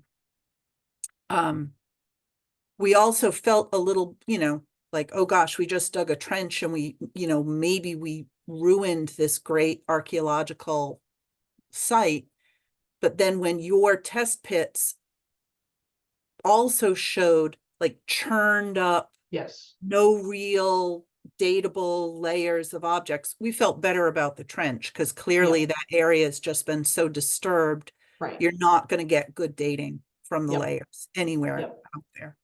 We also felt a little, you know, like, oh gosh, we just dug a trench and we, you know, maybe we ruined this great archaeological site. But then when your test pits also showed like churned up, Yes, no real datable layers of objects, we felt better about the trench because clearly that area has just been so disturbed. right. You're not going to get good dating from the Yep. layers anywhere Yep. out there.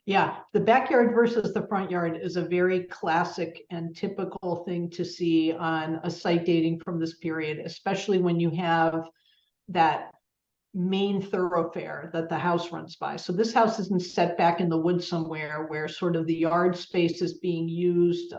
Yeah, the backyard versus the front yard is a very classic and typical thing to see on a site dating from this period, especially when you have that main thoroughfare that the house runs by. So this house isn't set back in the woods somewhere where sort of the yard space is being used,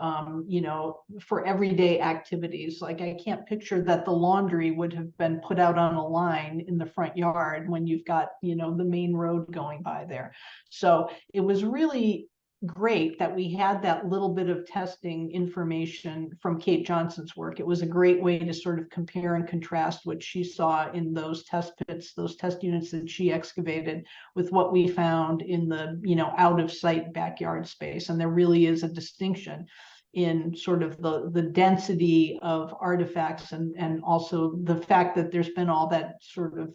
you know, for everyday activities. Like I can't picture that the laundry would have been put out on a line in the front yard when you've got, you know, the main road going by there. So it was really great that we had that little bit of testing information from Kate Johnson's work. It was a great way to sort of compare and contrast what she saw in those test pits, those test units that she excavated, with what we found in the, you know, out of sight backyard space. And there really is a distinction in sort of the density of artifacts and also the fact that there's been all that sort of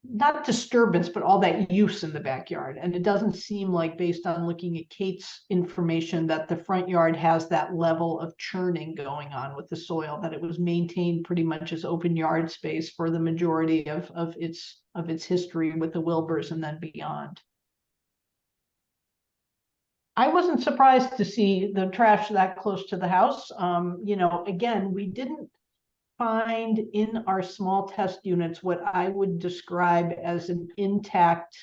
not disturbance, but all that use in the backyard. And it doesn't seem like, based on looking at Kate's information, that the front yard has that level of churning going on with the soil, that it was maintained pretty much as open yard space for the majority of its history with the Wilbors and then beyond. I wasn't surprised to see the trash that close to the house. You know, again, we didn't find in our small test units what I would describe as an intact,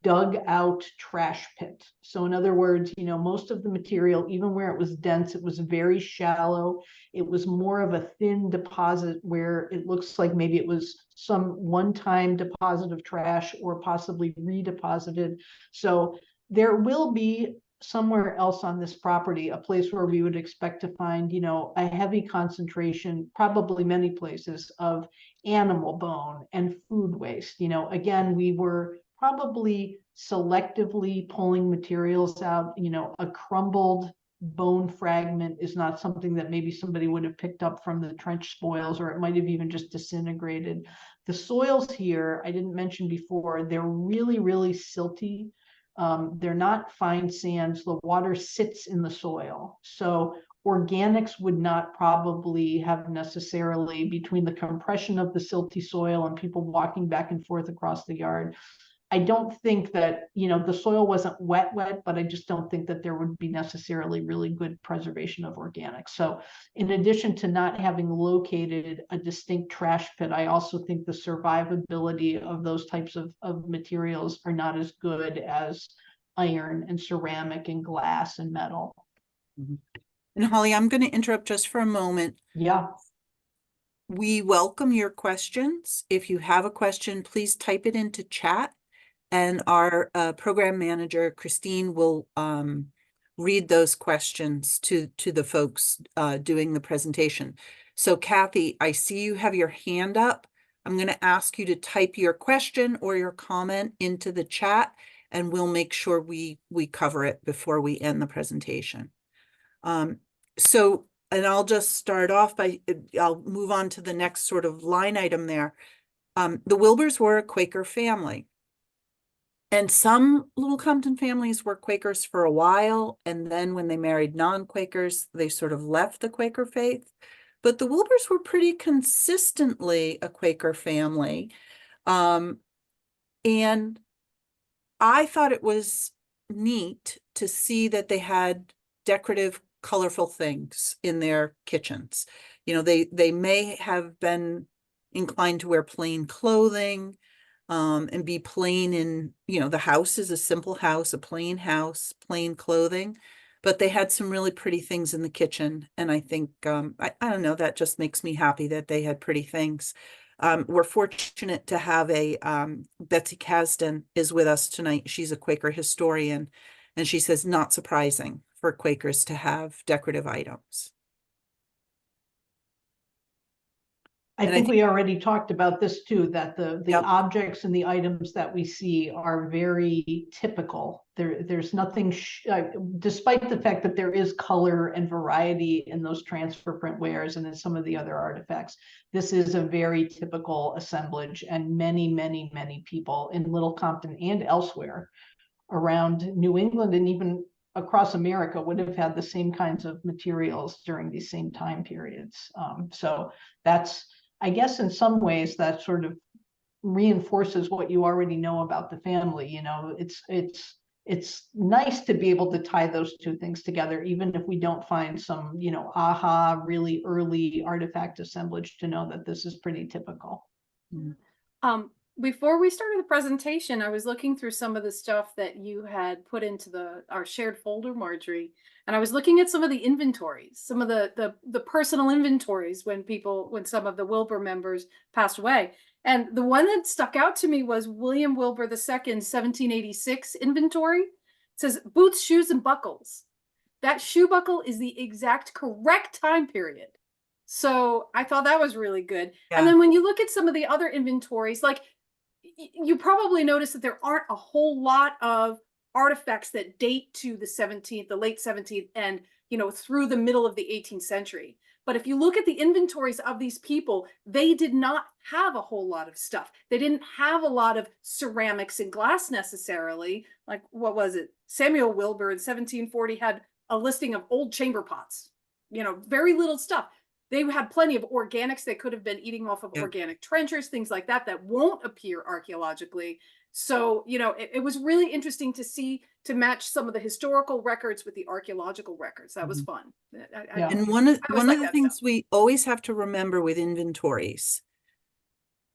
dug out trash pit. So in other words, you know, most of the material, even where it was dense, it was very shallow. It was more of a thin deposit where it looks like maybe it was some one-time deposit of trash or possibly redeposited. So there will be somewhere else on this property a place where we would expect to find, you know, a heavy concentration, probably many places, of animal bone and food waste. You know, again, we were probably selectively pulling materials out. You know, a crumbled bone fragment is not something that maybe somebody would have picked up from the trench spoils, or it might have even just disintegrated. The soils here, I didn't mention before, they're really, really silty. They're not fine sands. The water sits in the soil. So organics would not probably have necessarily, between the compression of the silty soil and people walking back and forth across the yard, I don't think that, you know, the soil wasn't wet, but I just don't think that there would be necessarily really good preservation of organics. So in addition to not having located a distinct trash pit, I also think the survivability of those types of materials are not as good as iron and ceramic and glass and metal. Mhm. And Holly, I'm going to interrupt just for a moment. Yeah. We welcome your questions. If you have a question, please type it into chat, and our program manager, Christine, will read those questions to the folks doing the presentation. So Kathy, I see you have your hand up. I'm going to ask you to type your question or your comment into the chat, and we'll make sure we cover it before we end the presentation. And I'll just start off by, I'll move on to the next sort of line item there. The Wilbors were a Quaker family. And some Little Compton families were Quakers for a while, and then when they married non-Quakers, they sort of left the Quaker faith. But the Wilbors were pretty consistently a Quaker family. And I thought it was neat to see that they had decorative, colorful things in their kitchens. You know, they may have been inclined to wear plain clothing, and be plain in, you know, the house is a simple house, a plain house, plain clothing, but they had some really pretty things in the kitchen. And I think, I don't know, that just makes me happy that they had pretty things. We're fortunate to have Betsy Kasdan is with us tonight. She's a Quaker historian, and she says, not surprising for Quakers to have decorative items. I And think we already talked about this too, that the Yep. objects and the items that we see are very typical. There's nothing, despite the fact that there is color and variety in those transfer print wares and in some of the other artifacts, this is a very typical assemblage, and many, many, many people in Little Compton and elsewhere around New England and even across America would have had the same kinds of materials during these same time periods. So that's, I guess in some ways that sort of reinforces what you already know about the family. You know, it's nice to be able to tie those two things together, even if we don't find some, you know, aha, really early artifact assemblage, to know that this is pretty typical. Before we started the presentation, I was looking through some of the stuff that you had put into our shared folder, Marjorie, and I was looking at some of the inventories, some of the personal inventories when some of the Wilbur members passed away. And the one that stuck out to me was William Wilbur II's 1786 inventory. It says boots, shoes, and buckles. That shoe buckle is the exact correct time period. So I thought that was really good. Yeah. And then when you look at some of the other inventories, like you probably notice that there aren't a whole lot of artifacts that date to the 17th, the late 17th, and, you know, through the middle of the 18th century. But if you look at the inventories of these people, they did not have a whole lot of stuff. They didn't have a lot of ceramics and glass necessarily. Like, what was it? Samuel Wilbur in 1740 had a listing of old chamber pots, you know, very little stuff. They had plenty of organics. They could have been eating off of organic trenchers, things like that, that won't appear archaeologically. So, you know, it was really interesting to see, to match some of the historical records with the archaeological records. That was fun. And one of the things stuff. we always have to remember with inventories,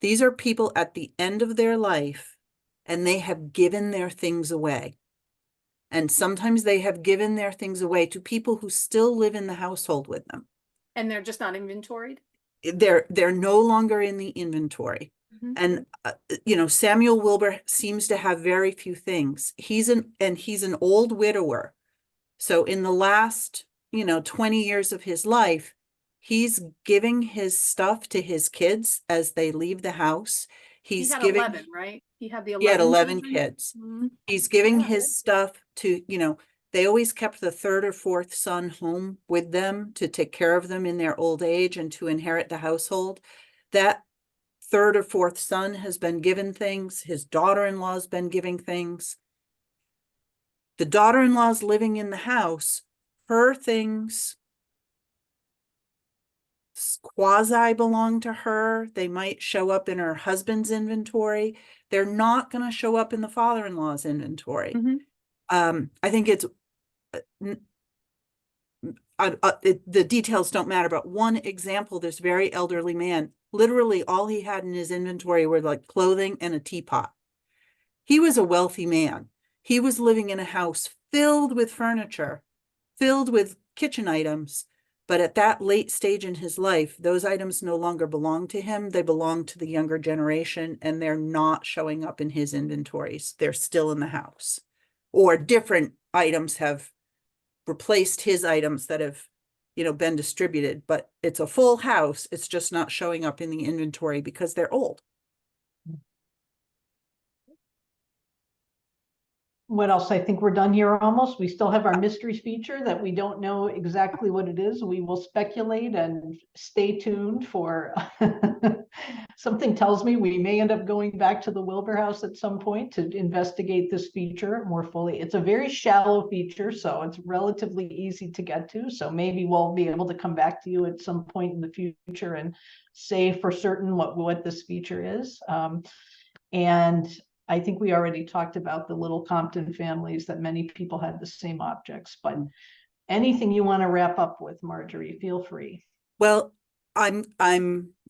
these are people at the end of their life and they have given their things away. And sometimes they have given their things away to people who still live in the household with them. And they're just not inventoried? They're no longer in the inventory. And, you know, Samuel Wilbur seems to have very few things. He's an old widower. So in the last, you know, 20 years of his life, he's giving his stuff to his kids as they leave the house. He had giving 11, right? He had 11 children? kids. He's giving his stuff to, you know, they always kept the third or fourth son home with them to take care of them in their old age and to inherit the household. That third or fourth son has been given things. His daughter-in-law's been giving things. The daughter-in-law's living in the house. Her things quasi belong to her. They might show up in her husband's inventory. They're not going to show up in the father-in-law's inventory. I think it's the details don't matter, but one example, this very elderly man, literally all he had in his inventory were like clothing and a teapot. He was a wealthy man. He was living in a house filled with furniture, filled with kitchen items. But at that late stage in his life, those items no longer belong to him. They belong to the younger generation, and they're not showing up in his inventories. They're still in the house. Or different items have replaced his items that have, you know, been distributed, but it's a full house. It's just not showing up in the inventory because they're old. What else? I think we're done here almost. We still have our mysteries feature that we don't know exactly what it is. We will speculate and stay tuned for something tells me we may end up going back to the Wilbor House at some point to investigate this feature more fully. It's a very shallow feature, so it's relatively easy to get to. So maybe we'll be able to come back to you at some point in the future and say for certain what this feature is. And I think we already talked about the Little Compton families, that many people had the same objects, but anything you want to wrap up with, Marjorie, feel free. Well, I'm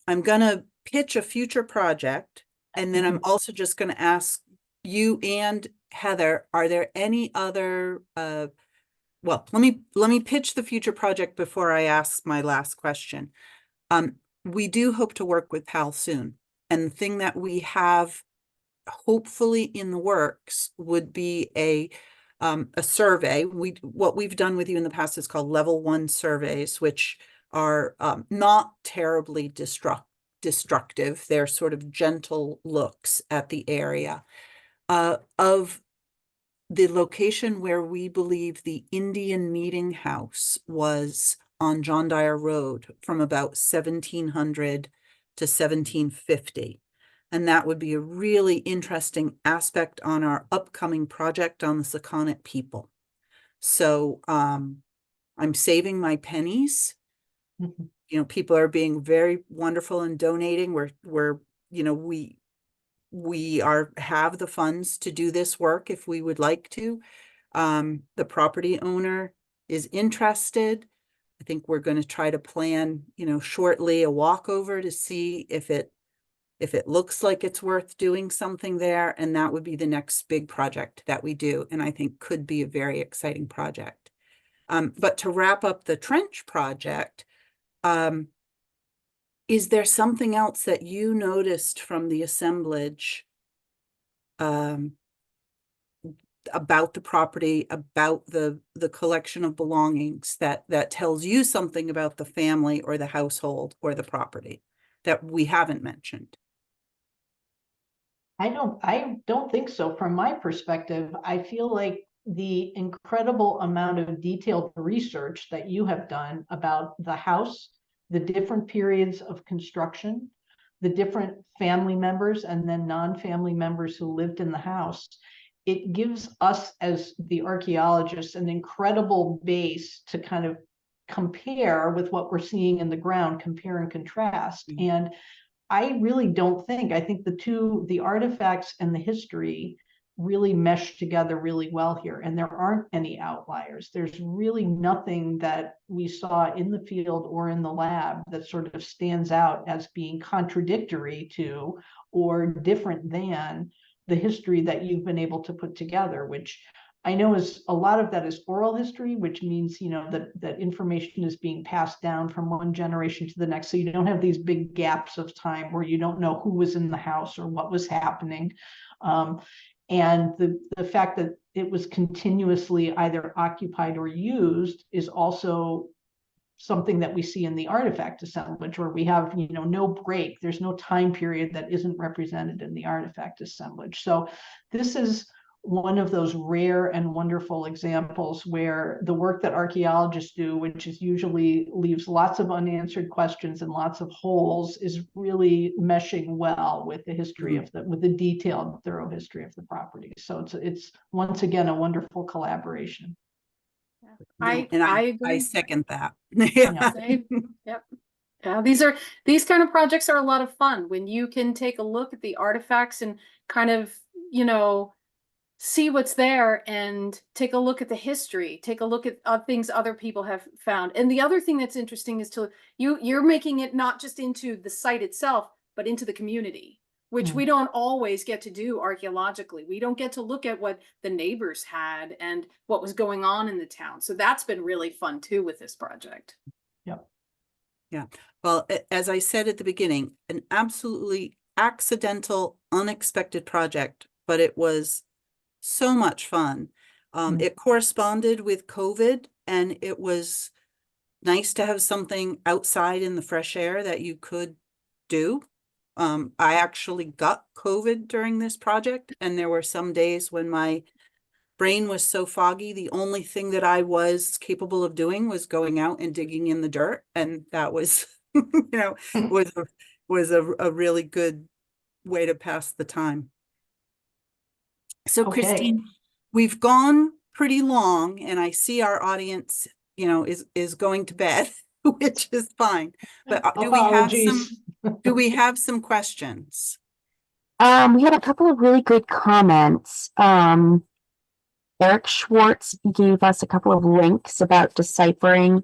gonna pitch a future project, and then I'm also just gonna ask you and Heather, are there any other well, let me pitch the future project before I ask my last question. We do hope to work with PAL soon, and the thing that we have hopefully in the works would be a survey. What we've done with you in the past is called level 1 surveys, which are not terribly destructive. They're sort of gentle looks at the area. Of the location where we believe the Indian Meeting House was on John Dyer Road from about 1700 to 1750. And that would be a really interesting aspect on our upcoming project on the Sakonnet people. So I'm saving my pennies. Mhm. You know, people are being very wonderful and donating. We're you know, we have the funds to do this work if we would like to. The property owner is interested. I think we're going to try to plan, you know, shortly a walkover to see if it looks like it's worth doing something there. And that would be the next big project that we do. And I think could be a very exciting project. But to wrap up the trench project, is there something else that you noticed from the assemblage about the property, about the collection of belongings that tells you something about the family or the household or the property that we haven't mentioned? I don't think so. From my perspective, I feel like the incredible amount of detailed research that you have done about the house, the different periods of construction, the different family members and then non-family members who lived in the house, it gives us as the archaeologists an incredible base to kind of compare with what we're seeing in the ground, compare and contrast. Mhm. And I really don't think, I think the artifacts and the history really mesh together really well here. And there aren't any outliers. There's really nothing that we saw in the field or in the lab that sort of stands out as being contradictory to or different than the history that you've been able to put together, which I know is a lot of that is oral history, which means, you know, that information is being passed down from one generation to the next. So you don't have these big gaps of time where you don't know who was in the house or what was happening. And the fact that it was continuously either occupied or used is also something that we see in the artifact assemblage, where we have, you know, no break. There's no time period that isn't represented in the artifact assemblage. So this is one of those rare and wonderful examples where the work that archaeologists do, which is usually leaves lots of unanswered questions and lots of holes, is really meshing well with the history of with the detailed, thorough history of the property. So it's once again a wonderful collaboration. I I agree. second that. Yeah. Same. Yep. Yeah, these kind of projects are a lot of fun when you can take a look at the artifacts and kind of, you know, see what's there and take a look at the history, take a look at things other people have found. And the other thing that's interesting is you're making it not just into the site itself, but into the community, which we don't always get to do archaeologically. We don't get to look at what the neighbors had and what was going on in the town. So that's been really fun too with this project. Yep. Yeah. Well, as I said at the beginning, an absolutely accidental, unexpected project, but it was so much fun. It corresponded with COVID, and it was nice to have something outside in the fresh air that you could do. I actually got COVID during this project, and there were some days when my brain was so foggy, the only thing that I was capable of doing was going out and digging in the dirt. And that was, you know, was a really good way to pass the time. So Okay. Christine, we've gone pretty long, and I see our audience, you know, is going to bed, which is fine. But Apologies. do we have some questions? We had a couple of really good comments. Eric Schwartz gave us a couple of links about deciphering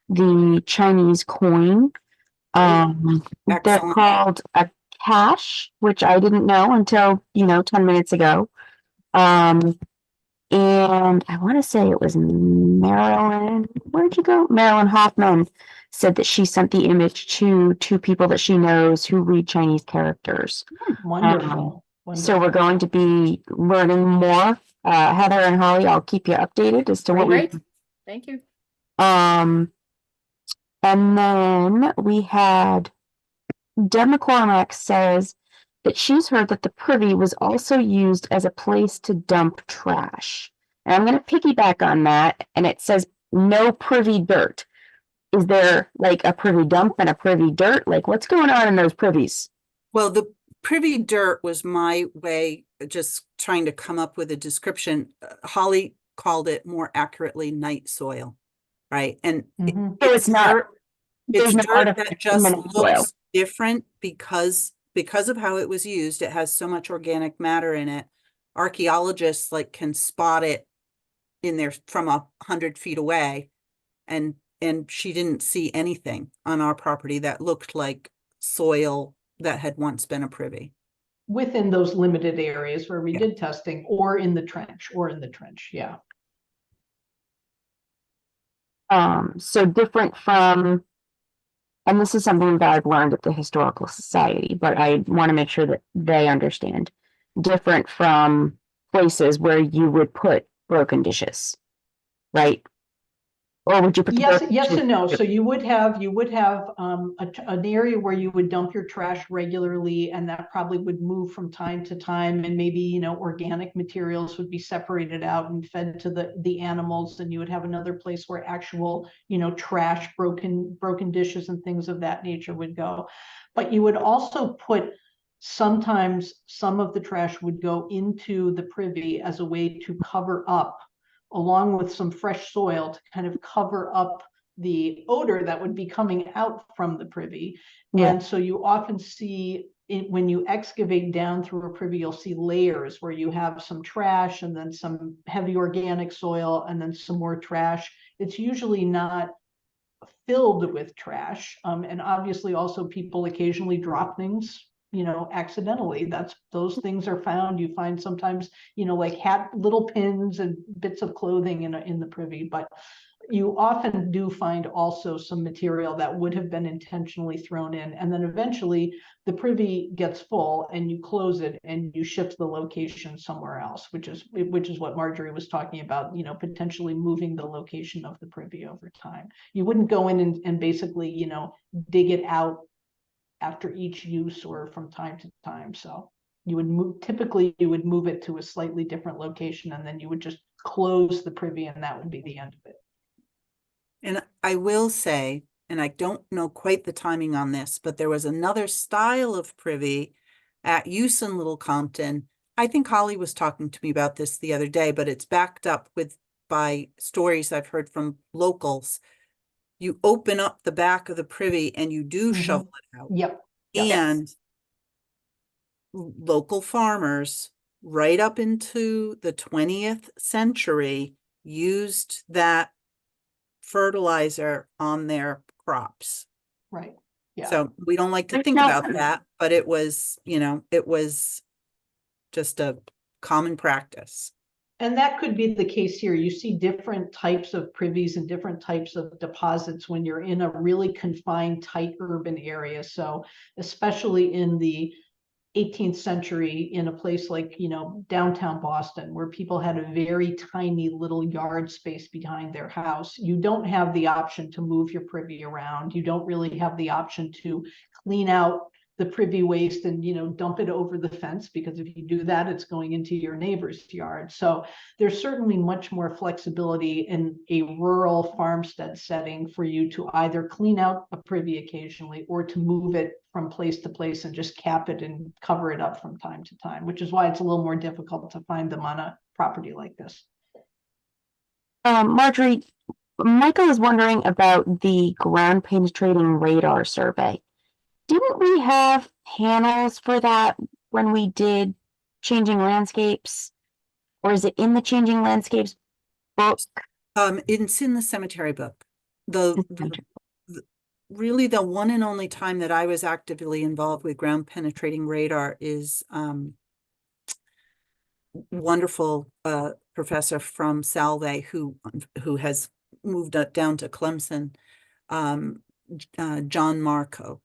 the Chinese coin. They're Excellent. called a cache, which I didn't know until, 10 minutes ago. And I want to say it was Marilyn. Where'd you go? Marilyn Hoffman said that she sent the image to two people that she knows who read Chinese characters. Wonderful. So we're going to be learning more. Heather and Holly, I'll keep you updated as to what Great. Thank you. And then we had Deb McCormack says that she's heard that the privy was also used as a place to dump trash. And I'm going to piggyback on that, and it says no privy dirt. Is there like a privy dump and a privy dirt? Like, what's going on in those privies? Well, the privy dirt was my way, just trying to come up with a description. Holly called it more accurately night soil, right? And Mhm. So it's not. dirt, There's it's no dirt that artificial just mineral soil. looks different because of how it was used. It has so much organic matter in it. Archaeologists like can spot it in there from 100 feet away, and she didn't see anything on our property that looked like soil that had once been a privy. Within those limited areas where we Yeah. did testing, or in the trench, yeah. So different from, and this is something that I've learned at the Historical Society, but I want to make sure that they understand. Different from places where you would put broken dishes, right? Or would you put the Yes, broken yes dishes- and no. So you would have an area where you would dump your trash regularly, and that probably would move from time to time, and maybe, you know, organic materials would be separated out and fed to the animals, and you would have another place where actual, you know, trash, broken dishes and things of that nature would go. But you would also put, sometimes some of the trash would go into the privy as a way to cover up, along with some fresh soil, to kind of cover up the odor that would be coming out from the privy. Yeah. And so you often see it, when you excavate down through a privy, you'll see layers where you have some trash and then some heavy organic soil and then some more trash. It's usually not filled with trash. And obviously also people occasionally drop things, you know, accidentally. Those things are found. You find sometimes, you know, like little pins and bits of clothing in the privy, but you often do find also some material that would have been intentionally thrown in. And then eventually the privy gets full and you close it and you shift the location somewhere else, which is what Marjorie was talking about, you know, potentially moving the location of the privy over time. You wouldn't go in and basically, you know, dig it out after each use or from time to time. So you would typically you would move it to a slightly different location, and then you would just close the privy and that would be the end of it. And I will say, and I don't know quite the timing on this, but there was another style of privy at use in Little Compton. I think Holly was talking to me about this the other day, but it's backed up by stories I've heard from locals. You open up the back of the privy and you do shovel it out. Yep. And local farmers right up into the 20th century used that fertilizer on their crops. Right. Yeah. So we don't like to There's think no- about that, but it was, you know, it was just a common practice. And that could be the case here. You see different types of privies and different types of deposits when you're in a really confined, tight urban area. So especially in the 18th century, in a place like, you know, downtown Boston, where people had a very tiny little yard space behind their house, you don't have the option to move your privy around. You don't really have the option to clean out the privy waste and, you know, dump it over the fence, because if you do that, it's going into your neighbor's yard. So there's certainly much more flexibility in a rural farmstead setting for you to either clean out a privy occasionally or to move it from place to place and just cap it and cover it up from time to time, which is why it's a little more difficult to find them on a property like this. Marjorie, Michael is wondering about the ground penetrating radar survey. Didn't we have panels for that when we did Changing Landscapes? Or is it in the Changing Landscapes book? It's in the cemetery book. Really the one and only time that I was actively involved with ground penetrating radar is wonderful professor from Salve who has moved down to Clemson, John Marco,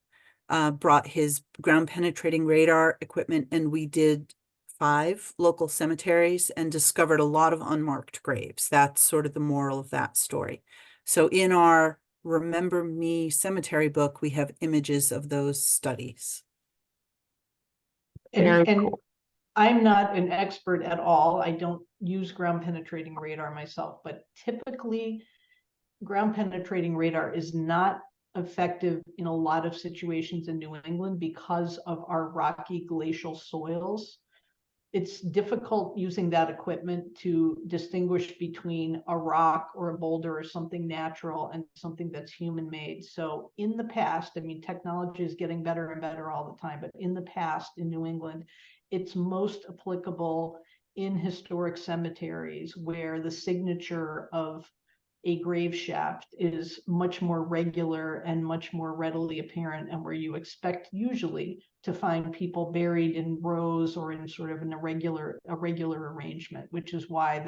brought his ground penetrating radar equipment, and we did 5 local cemeteries and discovered a lot of unmarked graves. That's sort of the moral of that story. So in our Remember Me cemetery book, we have images of those studies. Very And cool. I'm not an expert at all. I don't use ground penetrating radar myself, but typically ground penetrating radar is not effective in a lot of situations in New England because of our rocky glacial soils. It's difficult using that equipment to distinguish between a rock or a boulder or something natural and something that's human made. So in the past, I mean, technology is getting better and better all the time, but in the past in New England, it's most applicable in historic cemeteries where the signature of a grave shaft is much more regular and much more readily apparent, and where you expect usually to find people buried in rows or in sort of an irregular arrangement, which is why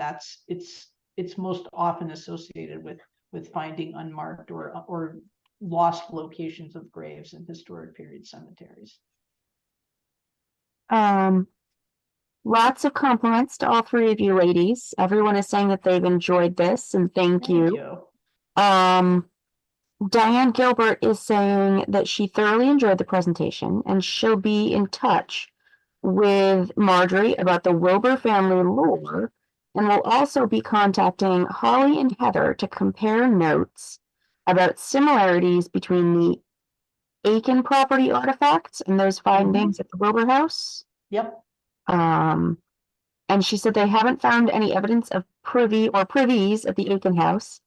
it's most often associated with finding unmarked or lost locations of graves in historic period cemeteries. Lots of compliments to all three of you ladies. Everyone is saying that they've enjoyed this, and thank you. Diane Gilbert is saying that she thoroughly enjoyed the presentation and she'll be in touch with Marjorie about the Wilbor family lore, and will also be contacting Holly and Heather to compare notes about similarities between the Aiken property artifacts and those findings at the Wilbor House. Yep. And she said they haven't found any evidence of privy or privies at the Aiken house,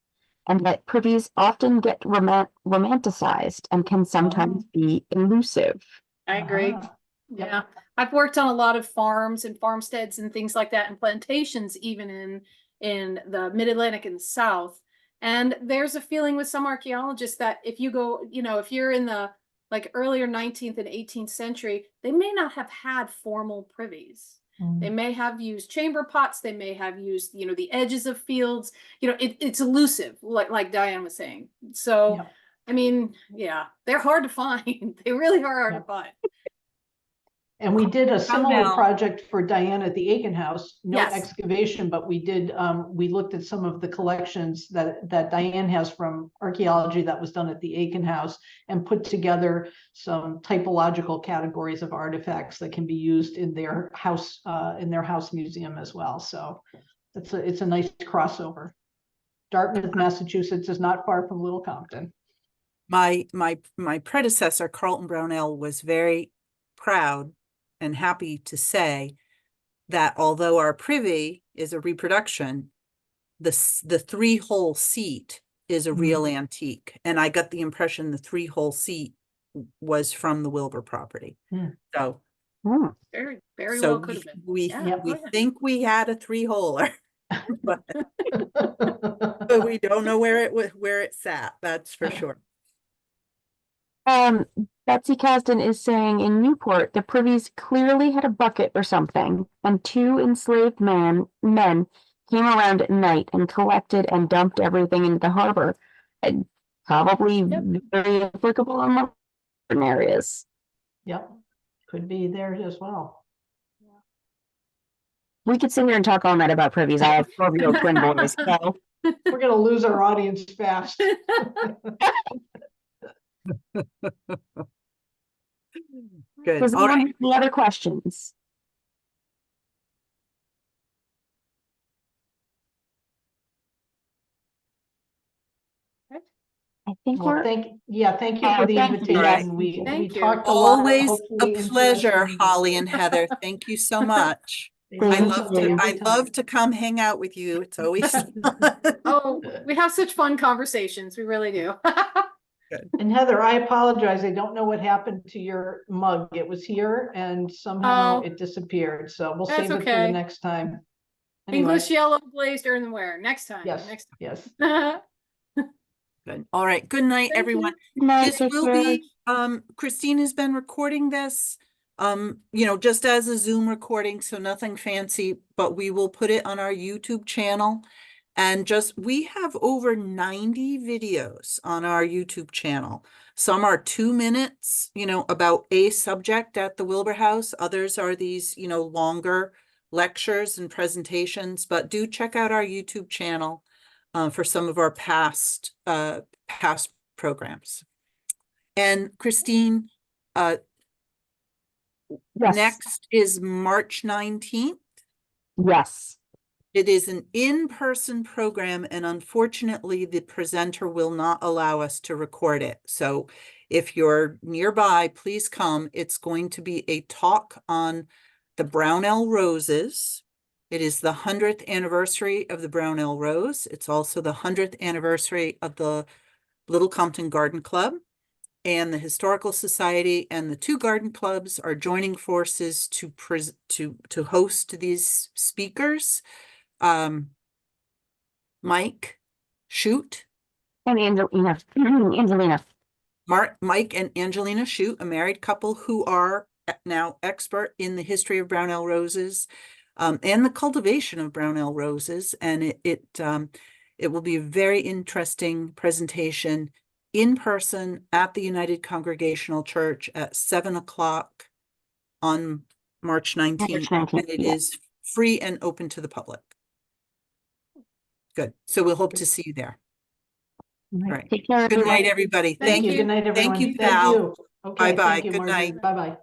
and that privies often get romanticized and can sometimes be elusive. I agree. Uh-huh. Yeah, I've worked on a lot of farms and farmsteads and things like that, and plantations even in the Mid-Atlantic and the South. And there's a feeling with some archaeologists that if you go, if you're in the like earlier 19th and 18th century, they may not have had formal privies. They may have used chamber pots. They may have used, the edges of fields. It's elusive, like Diane was saying. So, Yep. I mean, yeah, they're hard to find. They really are hard to find. And we did a similar now. project for Diane at the Aiken House, no Yes. excavation, but we did, we looked at some of the collections that Diane has from archaeology that was done at the Aiken House and put together some typological categories of artifacts that can be used in their house museum as well. So it's a nice crossover. Dartmouth, Massachusetts is not far from Little Compton. My predecessor, Carlton Brownell, was very proud and happy to say that although our privy is a reproduction, the three-hole seat is a real antique. And I got the impression the three-hole seat was from the Wilbor property. So Very, very so well could have been. we Yeah. think we had a three-holer, but we don't know where it sat. That's for sure. Betsy Kasdan is saying in Newport, the privies clearly had a bucket or something, and two enslaved men came around at night and collected and dumped everything into the harbor. And probably very applicable in certain areas. Yep, could be there as well. We could sit here and talk all night about privies. I have 12-year-old twin boys, so. We're gonna lose our audience fast. Good. Does All anyone right. have any other questions? I think Well, we're. thank you for Thank the you. invitation. We Thank you. talked a lot. Always a hopefully pleasure, interesting. Holly and Heather. Thank you so much. Thank I you. love to come hang out with you. It's always fun. Oh, we have such fun conversations. We really do. And Heather, I apologize. I don't know what happened to your mug. It was here and somehow Oh. it disappeared. So we'll That's save it for the okay. next time. Anyway, English yellow glazed earthenware. Next time. yes, Next yes. time. Good. All right. Good night, Thank you. everyone. Good night, This take will care. be, Christine has been recording this, just as a Zoom recording, so nothing fancy, but we will put it on our YouTube channel. And we have over 90 videos on our YouTube channel. Some are 2 minutes, about a subject at the Wilbor House. Others are these, longer lectures and presentations, but do check out our YouTube channel for some of our past programs. And Christine, Yes. next is March 19th. Yes. It is an in-person program, and unfortunately, the presenter will not allow us to record it. So if you're nearby, please come. It's going to be a talk on the Brownell Roses. It is the 100th anniversary of the Brownell Rose. It's also the 100th anniversary of the Little Compton Garden Club. And the Historical Society and the two garden clubs are joining forces to host these speakers. Mike, Shoot, And Angelina. Angelina. Mike and Angelina Shoot, a married couple who are now expert in the history of Brownell roses, and the cultivation of Brownell roses. And it will be a very interesting presentation in person at the United Congregational Church at 7 o'clock on March 19th. March 19th, And it yeah. is free and open to the public. Good. So we'll hope to see you there. All Right. Take care, Good everyone. night, everybody. Thank you. Good night, everyone. Thank you, Thank Val. you. Okay, Bye-bye. thank you, Good Marjorie. night. Bye-bye.